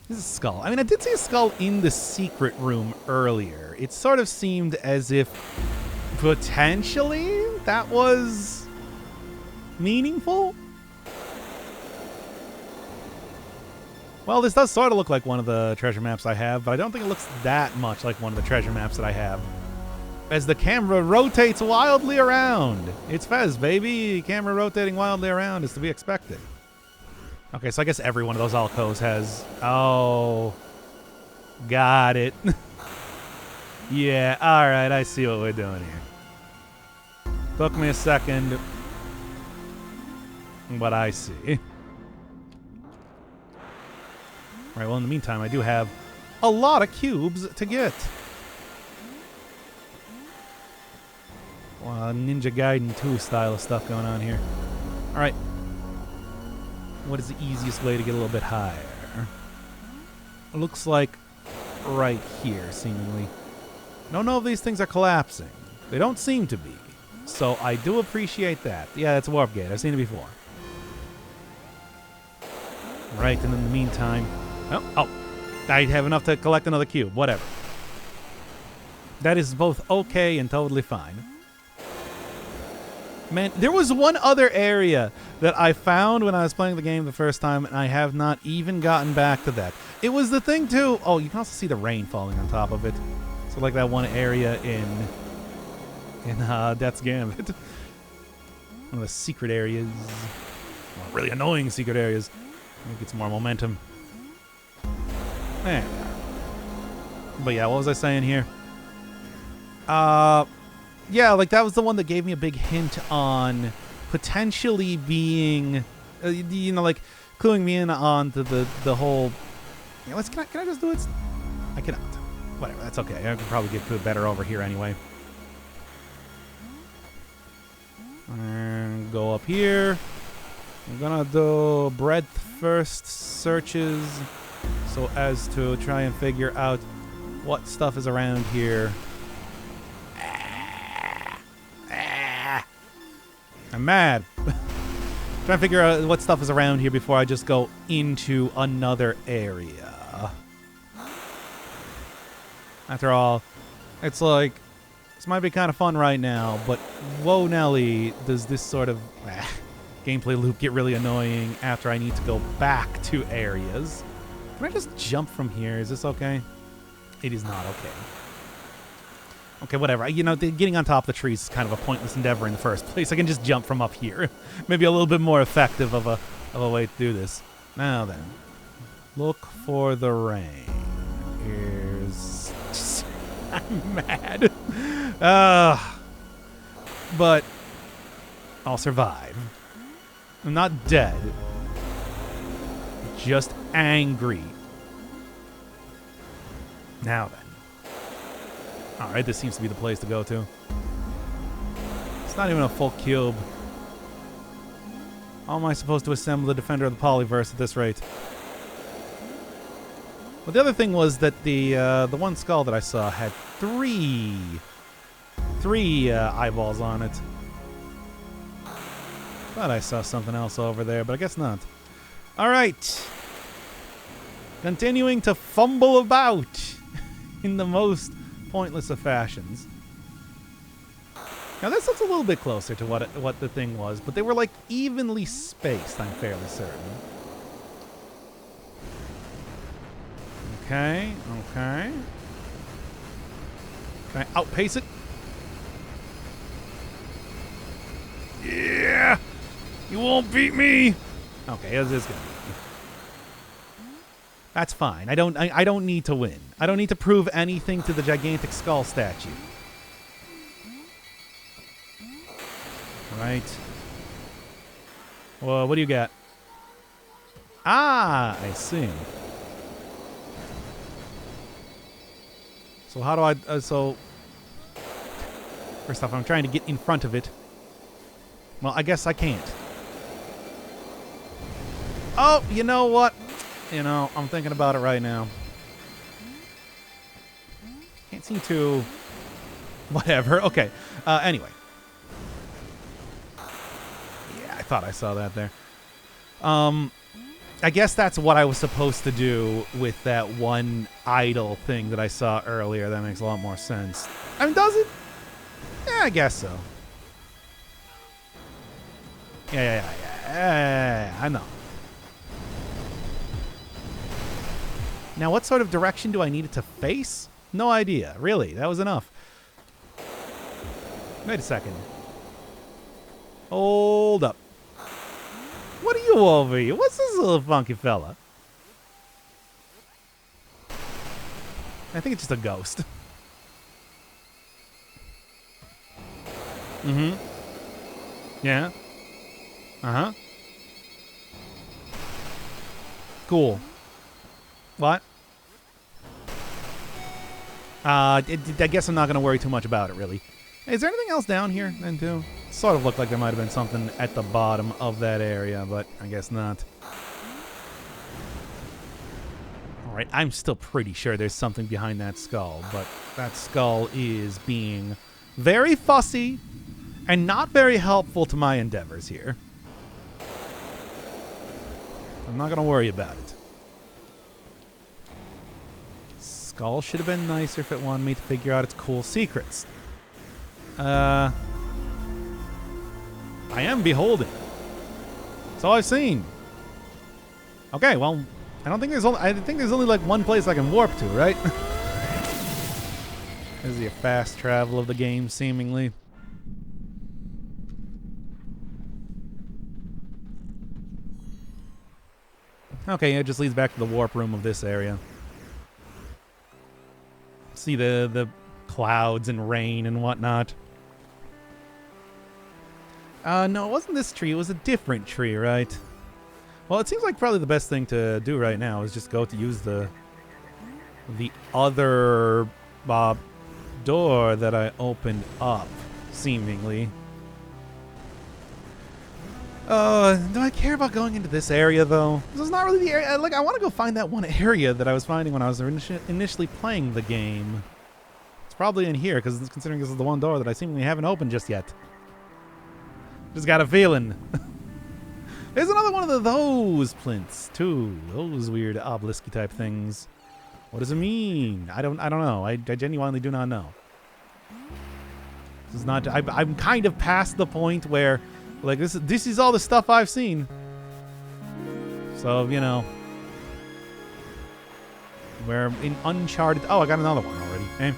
This is a skull. I mean, I did see a skull in the secret room earlier. It sort of seemed as if potentially that was meaningful. Well, this does sort of look like one of the treasure maps I have, but I don't think it looks that much like one of the treasure maps that I have. As the camera rotates wildly around. It's Fez, baby. Camera rotating wildly around is to be expected. Okay, so I guess every one of those alcoves has... Oh. Got it. Yeah, alright, I see what we're doing here. Took me a second, but I see. Alright, well, in the meantime, I do have a lot of cubes to get. Ninja Gaiden 2 style of stuff going on here. Alright. What is the easiest way to get a little bit higher? It looks like right here, seemingly. Don't know if these things are collapsing. They don't seem to be. So I do appreciate that. Yeah, that's a warp gate. I've seen it before. Right, and in the meantime... Oh, I have enough to collect another cube. Whatever. That is both okay and totally fine. Man, there was one other area that I found when I was playing the game the first time, and I have not even gotten back to that. It was the thing, too... Oh, you can also see the rain falling on top of it. So, like that one area in Death's Gambit. One of the secret areas. Well, really annoying secret areas. It gets more momentum. There. But yeah, what was I saying here? Yeah, like that was the one that gave me a big hint on potentially being, you know, like cluing me in on the whole. You know, can I just do it? I cannot. Whatever, that's okay. I can probably get good better over here anyway. And go up here. I'm gonna do breadth first searches so as to try and figure out what stuff is around here. I'm mad. Trying to figure out what stuff is around here before I just go into another area. After all, it's like, this might be kind of fun right now, but whoa Nelly, does this sort of gameplay loop get really annoying after I need to go back to areas. Can I just jump from here? Is this okay? It is not okay. Okay, whatever. You know, getting on top of the trees is kind of a pointless endeavor in the first place. I can just jump from up here. Maybe a little bit more effective of a way to do this. Now then, look for the rain. Here's... I'm mad. But I'll survive. I'm not dead. just angry. Now then. Alright, this seems to be the place to go to. It's not even a full cube. How am I supposed to assemble the Defender of the Polyverse at this rate? Well, the other thing was that the one skull that I saw had three eyeballs on it. Thought I saw something else over there, but I guess not. Alright. Continuing to fumble about in the most pointless of fashions. Now this looks a little bit closer to what the thing was, but they were like evenly spaced, I'm fairly certain. Okay, okay. Can I outpace it? Yeah! You won't beat me! Okay, this is good. That's fine. I don't need to win. I don't need to prove anything to the gigantic skull statue. Right. Well, what do you got? Ah, I see. So how do I... so... First off, I'm trying to get in front of it. Well, I guess I can't. Oh, you know what? You know, I'm thinking about it right now. Can't seem to... Whatever. Okay. Anyway. Yeah, I thought I saw that there. I guess that's what I was supposed to do with that one idol thing that I saw earlier. That makes a lot more sense. I mean, does it? Yeah, I guess so. Yeah, I know. Now, what sort of direction do I need it to face? No idea. Really, that was enough. Wait a second. Hold up. What are you over here? What's this little funky fella? I think it's just a ghost. Mm-hmm. Yeah. Uh-huh. Cool. What? I guess I'm not going to worry too much about it, really. Hey, is there anything else down here, then, too? Sort of looked like there might have been something at the bottom of that area, but I guess not. Alright, I'm still pretty sure there's something behind that skull, but that skull is being very fussy and not very helpful to my endeavors here. I'm not going to worry about it. Skull should have been nicer if it wanted me to figure out its cool secrets. I am beholding. That's all I've seen. Okay, well, I think there's only like one place I can warp to, right? This is the fast travel of the game, seemingly. Okay, it just leads back to the warp room of this area. See the clouds and rain and whatnot. No, it wasn't this tree. It was a different tree, right? Well, it seems like probably the best thing to do right now is just go to use the other door that I opened up, seemingly. Do I care about going into this area, though? This is not really the area. Like, I want to go find that one area that I was finding when I was initially playing the game. It's probably in here, because considering this is the one door that I seemingly haven't opened just yet. Just got a feeling. There's another one of those plinths, too. Those weird obelisk type things. What does it mean? I don't know. I genuinely do not know. This is not... I'm kind of past the point where... Like, this is all the stuff I've seen. So, you know. We're in uncharted... Oh, I got another one already. Okay.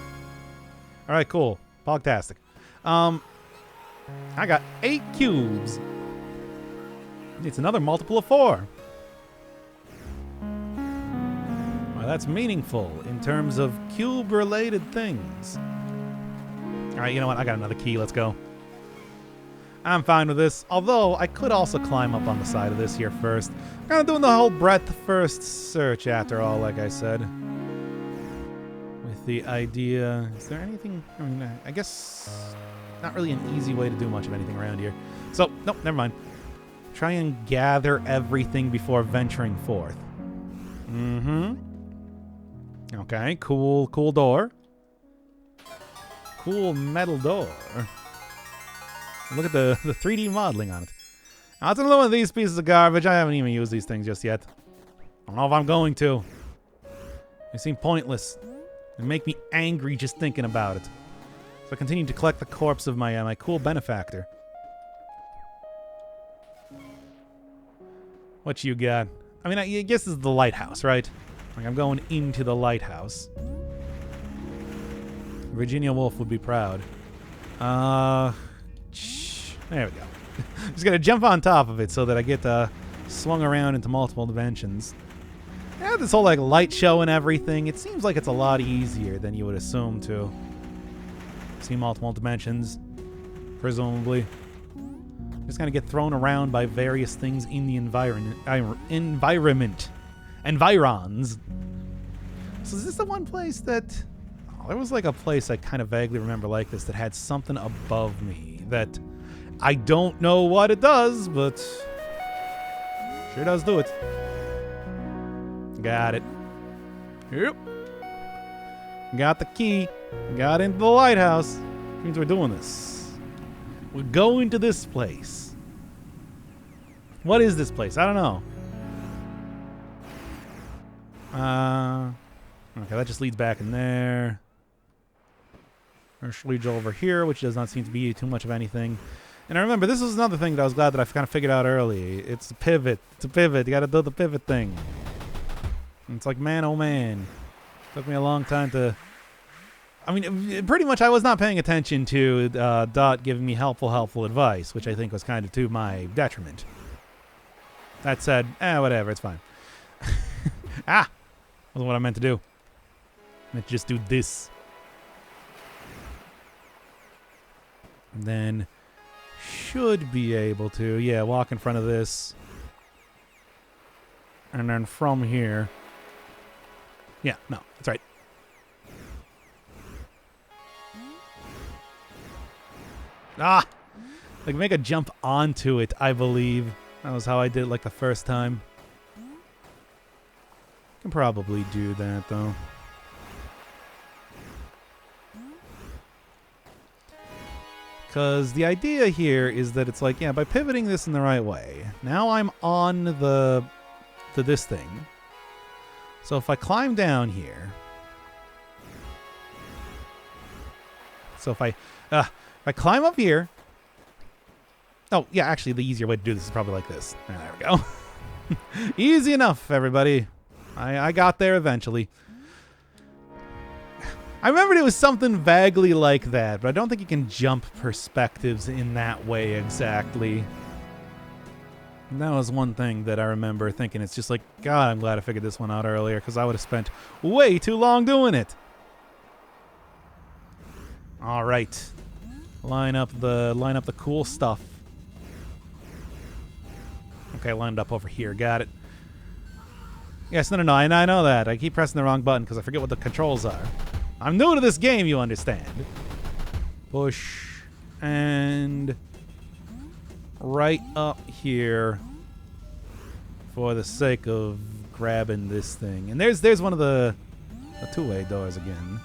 Alright, cool. Pogtastic. I got 8 cubes. It's another multiple of 4. Well, that's meaningful in terms of cube-related things. Alright, you know what? I got another key. Let's go. I'm fine with this, although I could also climb up on the side of this here first. Kind of doing the whole breadth first search after all, like I said. With the idea... Is there anything... I mean, I guess... Not really an easy way to do much of anything around here. So, nope, never mind. Try and gather everything before venturing forth. Mm-hmm. Okay, cool door. Cool metal door. Look at the 3D modeling on it. Now, it's another one of these pieces of garbage. I haven't even used these things just yet. I don't know if I'm going to. They seem pointless. They make me angry just thinking about it. So I continue to collect the corpse of my cool benefactor. What you got? I mean, I guess this is the lighthouse, right? Like, I'm going into the lighthouse. Virginia Woolf would be proud. There we go. Just gotta jump on top of it so that I get swung around into multiple dimensions. Yeah, this whole like light show and everything, it seems like it's a lot easier than you would assume to see multiple dimensions, presumably. Just gonna get thrown around by various things in the environs. So is this the one place that... Oh, there was like a place I kind of vaguely remember like this that had something above me that I don't know what it does, but sure does do it. Got it. Yep. Got the key. Got into the lighthouse. Which means we're doing this. We're going to this place. What is this place? I don't know. Okay, that just leads back in there. Which leads over here, which does not seem to be too much of anything. And I remember, this is another thing that I was glad that I kind of figured out early. It's a pivot. It's a pivot. You gotta do the pivot thing. And it's like, man, oh man. Took me a long time to... I mean, pretty much I was not paying attention to Dot giving me helpful advice, which I think was kind of to my detriment. That said, whatever, it's fine. Ah! Wasn't what I meant to do. I meant to just do this. And then should be able to, yeah, walk in front of this. And then from here. Yeah, no, that's right. Ah! Like, make a jump onto it, I believe. That was how I did it, like, the first time. Can probably do that, though. Because the idea here is that it's like, yeah, by pivoting this in the right way, now I'm on to this thing. So if I climb down here... So if I climb up here... Oh, yeah, actually, the easier way to do this is probably like this. There we go. Easy enough, everybody. I got there eventually. I remembered it was something vaguely like that, but I don't think you can jump perspectives in that way exactly. And that was one thing that I remember thinking. It's just like, God, I'm glad I figured this one out earlier, because I would have spent way too long doing it. All right. Line up the cool stuff. Okay, lined up over here. Got it. Yes, no, I know that. I keep pressing the wrong button because I forget what the controls are. I'm new to this game, you understand. Push. And right up here for the sake of grabbing this thing. And there's one of the two-way doors again.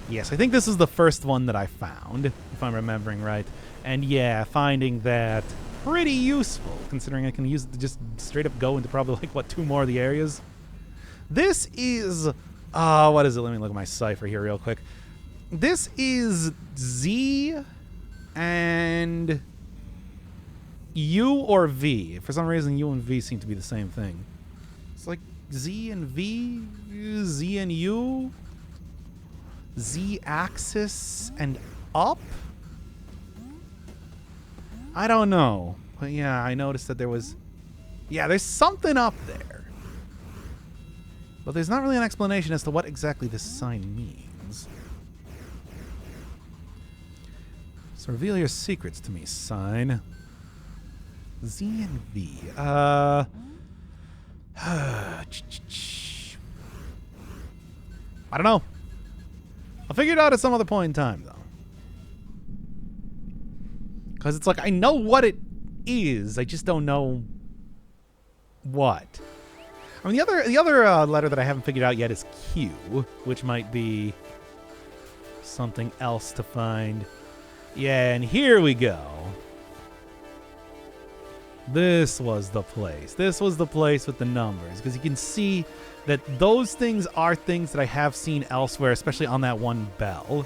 Yes, I think this is the first one that I found, if I'm remembering right. And yeah, finding that pretty useful, considering I can use it to just straight up go into probably, like, what, 2 more of the areas? This is... what is it? Let me look at my cipher here real quick. This is Z and U or V. For some reason, U and V seem to be the same thing. It's like Z and V, Z and U, Z-axis and up? I don't know. But yeah, I noticed that there was... Yeah, there's something up there. But there's not really an explanation as to what exactly this sign means. So So reveal your secrets to me, sign. Z and V. I don't know. I'll figure it out at some other point in time, though. Because it's like, I know what it is. I just don't know what. I mean, the other letter that I haven't figured out yet is Q, which might be something else to find. Yeah, and here we go. This was the place. This was the place with the numbers, because you can see that those things are things that I have seen elsewhere, especially on that one bell.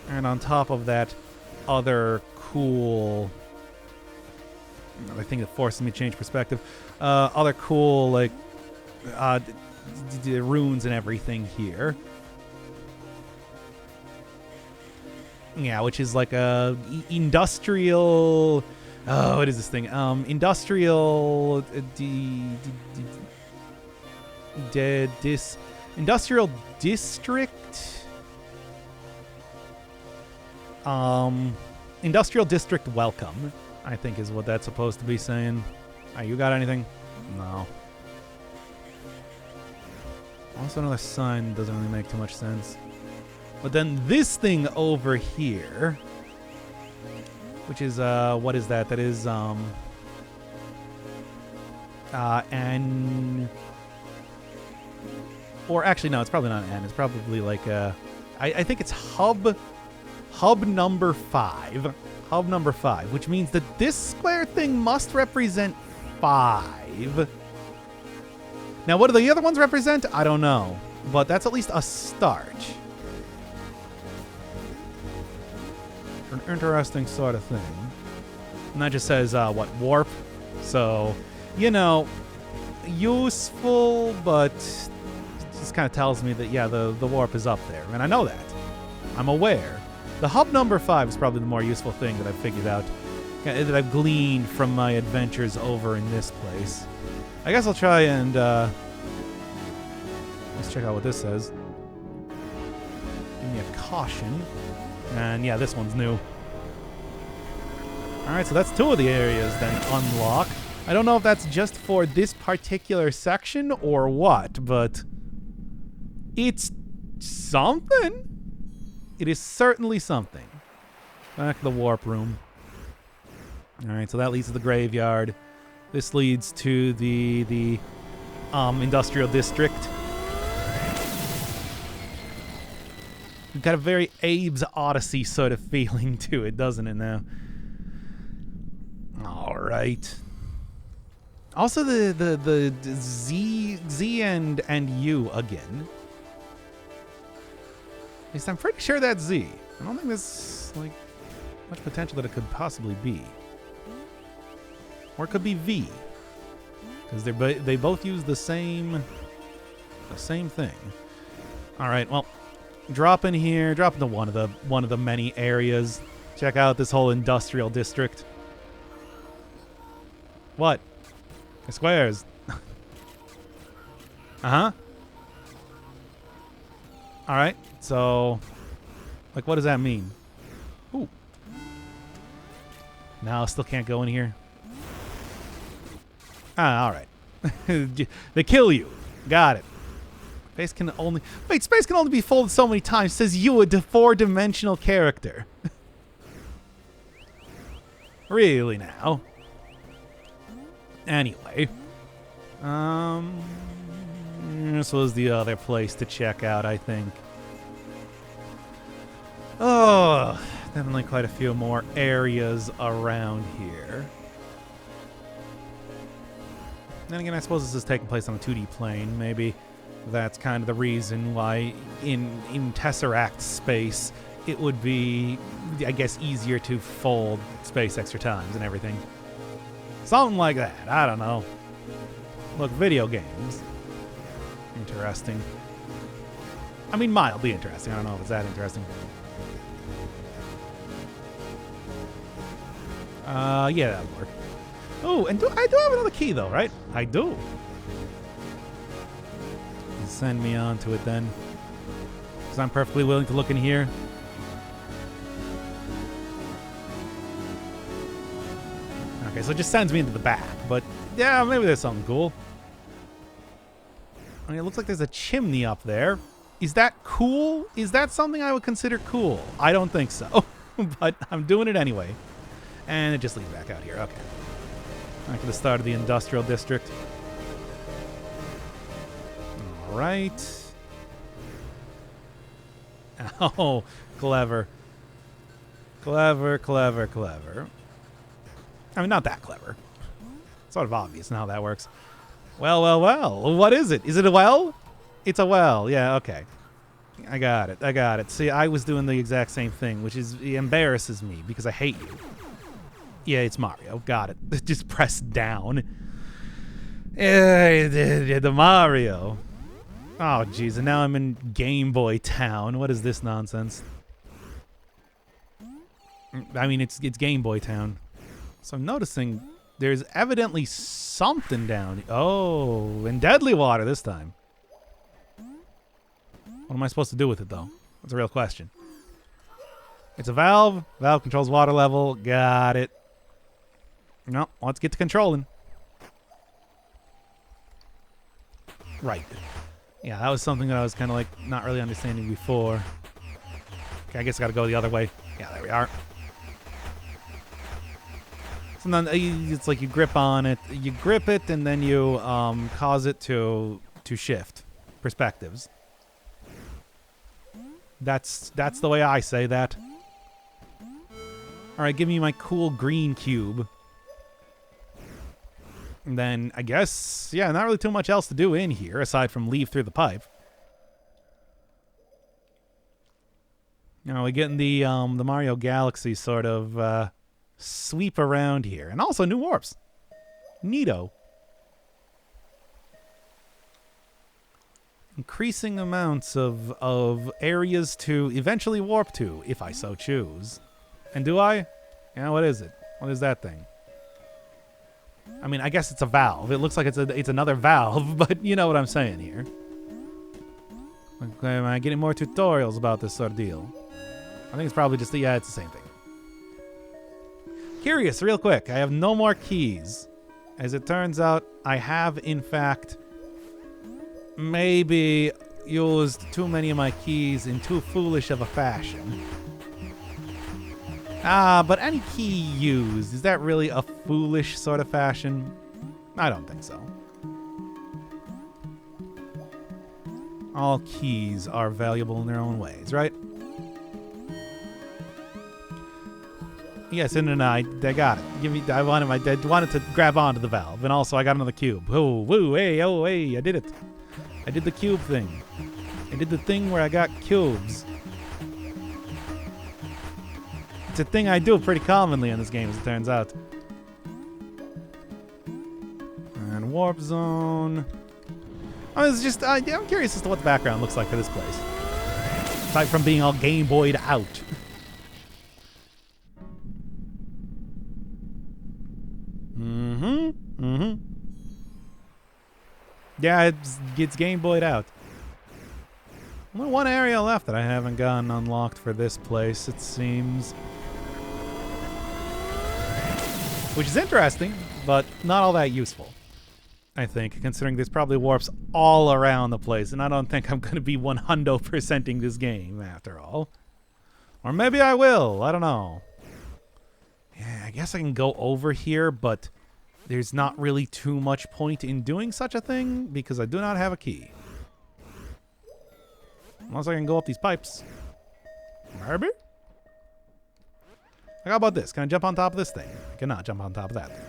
And on top of that, other cool... I think it forces me to change perspective. Other cool, like, runes and everything here. Yeah, which is like a industrial... Oh, what is this thing? Industrial... Industrial district? Industrial district welcome, I think is what that's supposed to be saying. You got anything? No. Also another sign doesn't really make too much sense. But then this thing over here, which is, what is that? That is, N... Or actually, no, it's probably not N. It's probably like, I think it's hub number 5. Hub number 5, which means that this square thing must represent 5. Now, what do the other ones represent? I don't know. But that's at least a start. An interesting sort of thing. And that just says, what, warp? So, you know, useful, but it just kind of tells me that, yeah, the warp is up there. And I know that. I'm aware. The hub number 5 is probably the more useful thing that I've figured out, that I've gleaned from my adventures over in this place. I guess I'll try and, let's check out what this says. Give me a caution. And yeah, this one's new. Alright, so that's 2 of the areas then unlock. I don't know if that's just for this particular section or what, but it's something. It is certainly something. Back to the warp room. Alright, so that leads to the graveyard. This leads to the industrial district. We've got a very Abe's Odyssey sort of feeling to it, doesn't it now? Alright. Also the Z and U again. At least I'm pretty sure that's Z. I don't think there's like much potential that it could possibly be. Or it could be V. Because they both use the same thing. Alright, well, drop in here, drop into one of the many areas. Check out this whole industrial district. What? The squares. Uh-huh. Alright, so like what does that mean? Ooh. No, still can't go in here. Ah, alright. They kill you. Got it. Space can only be folded so many times, says you, a 4-dimensional character. Really now. Anyway. This was the other place to check out, I think. Oh, definitely quite a few more areas around here. Then again, I suppose this is taking place on a 2D plane. Maybe that's kind of the reason why in Tesseract space it would be, I guess, easier to fold space extra times and everything. Something like that. I don't know. Look, video games. Interesting. I mean, mildly interesting. I don't know if it's that interesting. Yeah, that'll work. Oh, and I do have another key, though, right? I do. Send me on to it, then. Because I'm perfectly willing to look in here. Okay, so it just sends me into the back, but yeah, maybe there's something cool. I mean, it looks like there's a chimney up there. Is that cool? Is that something I would consider cool? I don't think so, but I'm doing it anyway. And it just leads back out here. Okay. Back to the start of the industrial district. All right. Oh, clever. Clever, clever, clever. I mean, not that clever. Sort of obvious now how that works. Well, well, well. What is it? Is it a well? It's a well. Yeah, okay. I got it. I got it. See, I was doing the exact same thing, which is it embarrasses me because I hate you. Yeah, it's Mario. Got it. Just press down. The Mario. Oh, jeez. And now I'm in Game Boy Town. What is this nonsense? I mean, it's Game Boy Town. So I'm noticing there's evidently something down. Oh, and deadly water this time. What am I supposed to do with it, though? That's a real question. It's a valve. Valve controls water level. Got it. No, let's get to controlling. Right. Yeah, that was something that I was kind of like not really understanding before. Okay, I guess I gotta go the other way. Yeah, there we are. So then it's like you grip on it. You grip it, and then you cause it to shift perspectives. That's the way I say that. All right, give me my cool green cube. And then I guess, yeah, not really too much else to do in here aside from leave through the pipe. You know, we get in the Mario Galaxy sort of sweep around here, and also new warps. Neato. Increasing amounts of areas to eventually warp to, if I so choose. And do I? Yeah, what is it? What is that thing? I mean, I guess it's a valve. It looks like it's another valve, but you know what I'm saying here. Okay, am I getting more tutorials about this sort of deal? I think it's probably just yeah, it's the same thing. Curious, real quick. I have no more keys. As it turns out, I have, in fact, maybe used too many of my keys in too foolish of a fashion. But any key used, is that really a foolish sort of fashion? I don't think so. All keys are valuable in their own ways, right? Yes, and I got it. Give me. I wanted to grab onto the valve, and also I got another cube. Oh, woo, hey, oh, hey! I did it. I did the cube thing. I did the thing where I got cubes. It's a thing I do pretty commonly in this game, as it turns out. And warp zone. It's just I'm curious as to what the background looks like for this place, aside from being all Game Boy'd out. Yeah, it's Game Boy'd out. Only one area left that I haven't gotten unlocked for this place, it seems. Which is interesting, but not all that useful, I think, considering there's probably warps all around the place, and I don't think I'm going to be 100%ing this game, after all. Or maybe I will, I don't know. Yeah, I guess I can go over here, but there's not really too much point in doing such a thing, because I do not have a key. Unless I can go up these pipes. Maybe? How about this? Can I jump on top of this thing? I cannot jump on top of that thing.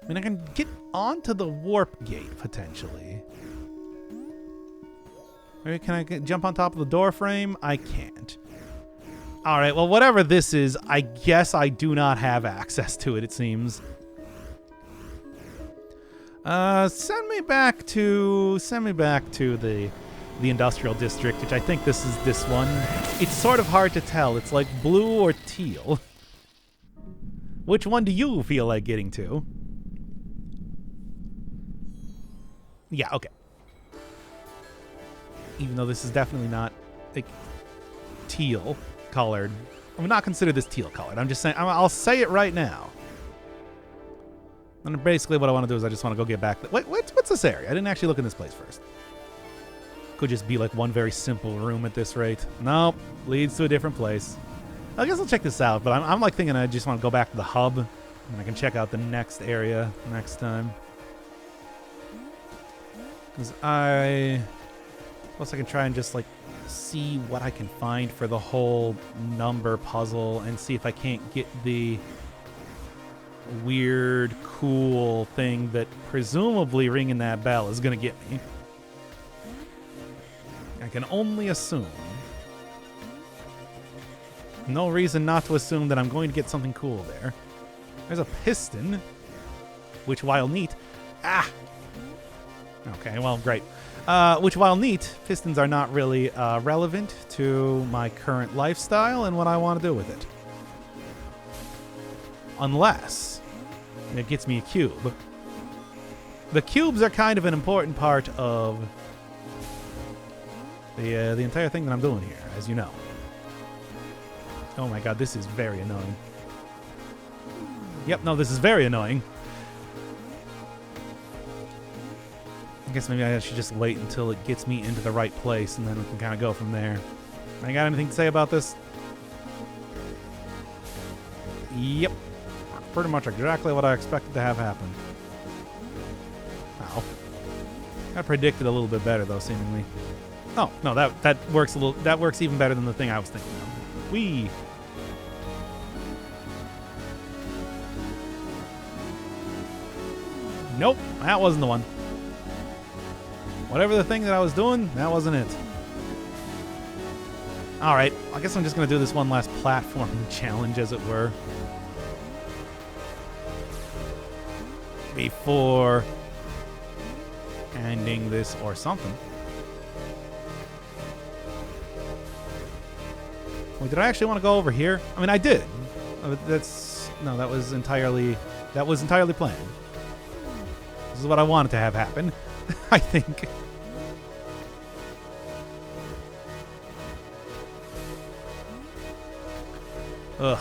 I mean, I can get onto the warp gate, potentially. Maybe can I jump on top of the door frame? I can't. Alright, well, whatever this is, I guess I do not have access to it, it seems. Send me back to the industrial district, which I think this is this one. It's sort of hard to tell. It's like blue or teal. Which one do you feel like getting to? Yeah, okay. Even though this is definitely not like teal colored would not consider this teal colored. I'm just saying, I'll say it right now. And basically what I want to do is I just want to go get back. Wait, what's this area? I didn't actually look in this place first. Could just be like one very simple room at this rate. Nope, leads to a different place. I guess I'll check this out, but I'm like thinking I just want to go back to the hub, and I can check out the next area next time. Because plus I can try and just like see what I can find for the whole number puzzle and see if I can't get the weird, cool thing that presumably ringing that bell is going to get me. I can only assume. No reason not to assume that I'm going to get something cool there. There's a piston, which while neat... Ah! Okay, well, great. Which while neat, pistons are not really relevant to my current lifestyle and what I want to do with it. Unless it gets me a cube. The cubes are kind of an important part of the entire thing that I'm doing here, as you know. Oh my god, this is very annoying. Yep, no, this is very annoying. I guess maybe I should just wait until it gets me into the right place, and then we can kind of go from there. I got anything to say about this? Yep. Pretty much exactly what I expected to have happen. Ow. I predicted a little bit better, though, seemingly. Oh, no, that works a little. That works even better than the thing I was thinking of. Whee! Nope, that wasn't the one. Whatever the thing that I was doing, that wasn't it. Alright, I guess I'm just going to do this one last platform challenge, as it were. Before ending this or something. Wait, did I actually want to go over here? I mean, I did. That was entirely planned. This is what I wanted to have happen, I think. Ugh.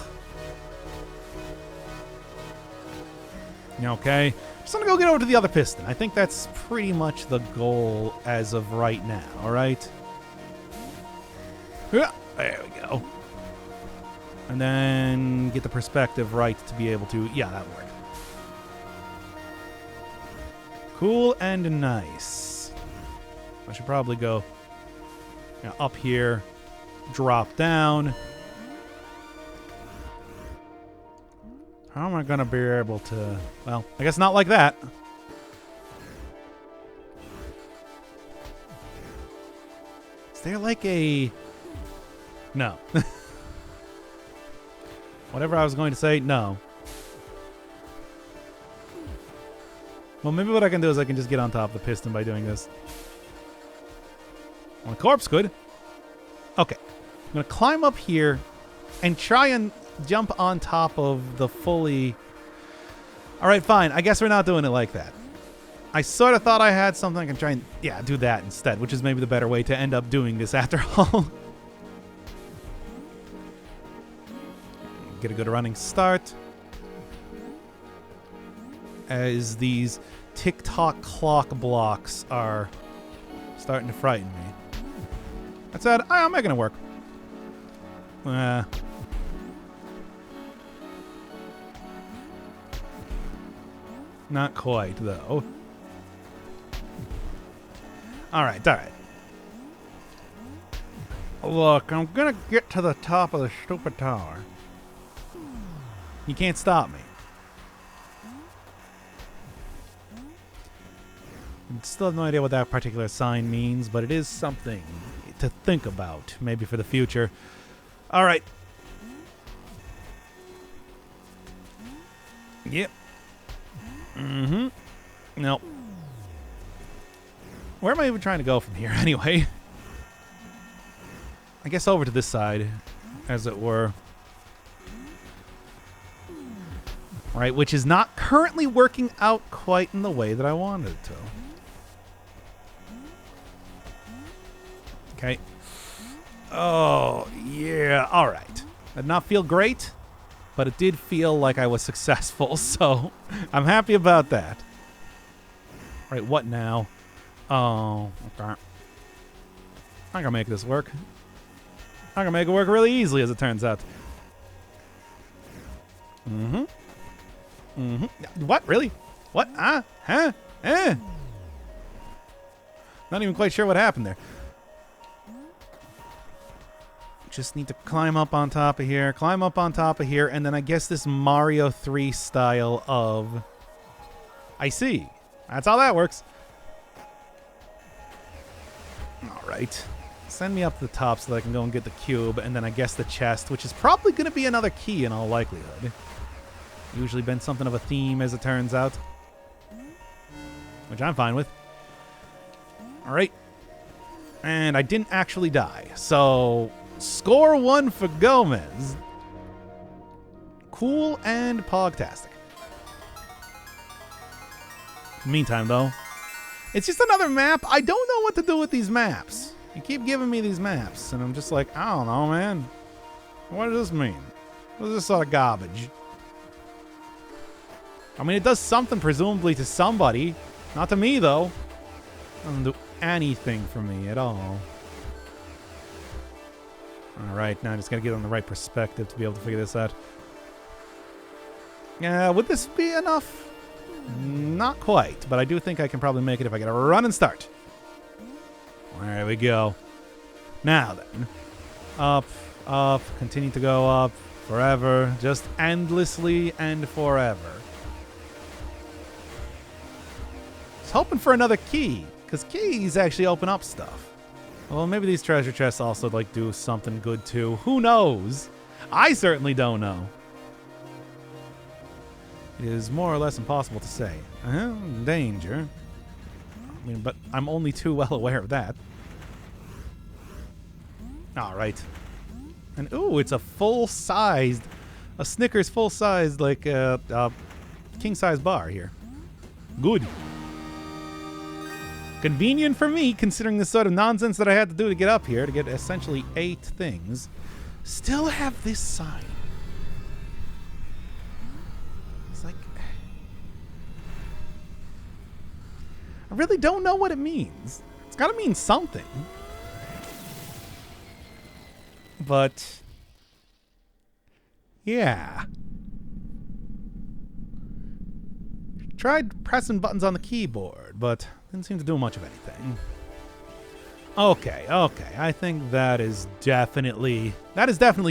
Okay. Just want to go get over to the other piston. I think that's pretty much the goal as of right now, alright? There we go. And then get the perspective right to be able to... Yeah, that worked. Cool and nice. I should probably go up here, drop down. How am I going to be able to... Well, I guess not like that. Is there like a... No. Whatever I was going to say, no. Well, maybe what I can do is I can just get on top of the piston by doing this. Well, the corpse could. Okay. I'm going to climb up here and try and jump on top of the fully... Alright, fine. I guess we're not doing it like that. I sort of thought I had something I can try and... Yeah, do that instead, which is maybe the better way to end up doing this after all. Get a good running start. As these tick-tock clock blocks are starting to frighten me. That said, I'm making it work. Not quite, though. Alright, alright. Look, I'm gonna get to the top of the stupid tower. You can't stop me. I still have no idea what that particular sign means, but it is something to think about, maybe for the future. Alright. Yep. Mm-hmm. Nope. Where am I even trying to go from here, anyway? I guess over to this side, as it were. Right, which is not currently working out quite in the way that I wanted it to. Okay. Oh, yeah. All right. Did not feel great, but it did feel like I was successful, so I'm happy about that. All right, what now? Oh, okay. I can make this work. I can make it work really easily, as it turns out. What? Really? What? Huh? Not even quite sure what happened there. Just need to climb up on top of here, and then I guess this Mario 3 style of... I see. That's how that works. All right. Send me up to the top so that I can go and get the cube, and then I guess the chest, which is probably going to be another key in all likelihood. Usually been something of a theme, as it turns out. Which I'm fine with. All right. And I didn't actually die, so... Score 1 for Gomez. Cool and pogtastic. Meantime, though, it's just another map. I don't know what to do with these maps. You keep giving me these maps, and I'm just like, I don't know, man. What does this mean? What is this sort of garbage? I mean, it does something, presumably, to somebody. Not to me, though. It doesn't do anything for me at all. Alright, now I just gotta get on the right perspective to be able to figure this out. Would this be enough? Not quite, but I do think I can probably make it if I get a run and start. There we go. Now then. Up, up, continue to go up, forever, just endlessly and forever. I was hoping for another key, because keys actually open up stuff. Well, maybe these treasure chests also, like, do something good, too. Who knows? I certainly don't know. It is more or less impossible to say. Danger. I mean, but I'm only too well aware of that. All right. And, ooh, it's a full-sized... A Snickers full-sized, like, king-size bar here. Good. Convenient for me, considering the sort of nonsense that I had to do to get up here, to get essentially 8 things. Still have this sign. It's like... I really don't know what it means. It's gotta mean something. But... yeah. Tried pressing buttons on the keyboard, but... didn't seem to do much of anything. Okay. I think that is definitely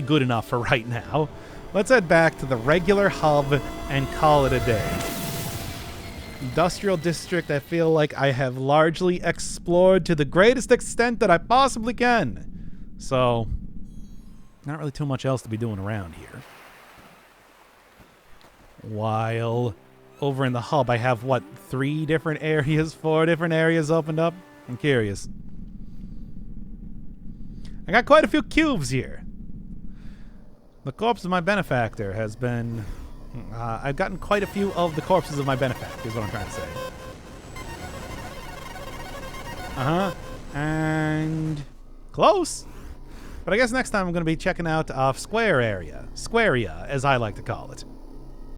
good enough for right now. Let's head back to the regular hub and call it a day. Industrial District, I feel like I have largely explored to the greatest extent that I possibly can. So, not really too much else to be doing around here. While... over in the hub, I have, what, 4 different areas opened up? I'm curious. I got quite a few cubes here. The corpse of my benefactor has been... I've gotten quite a few of the corpses of my benefactor, is what I'm trying to say. And... close! But I guess next time I'm going to be checking out Squarea, as I like to call it.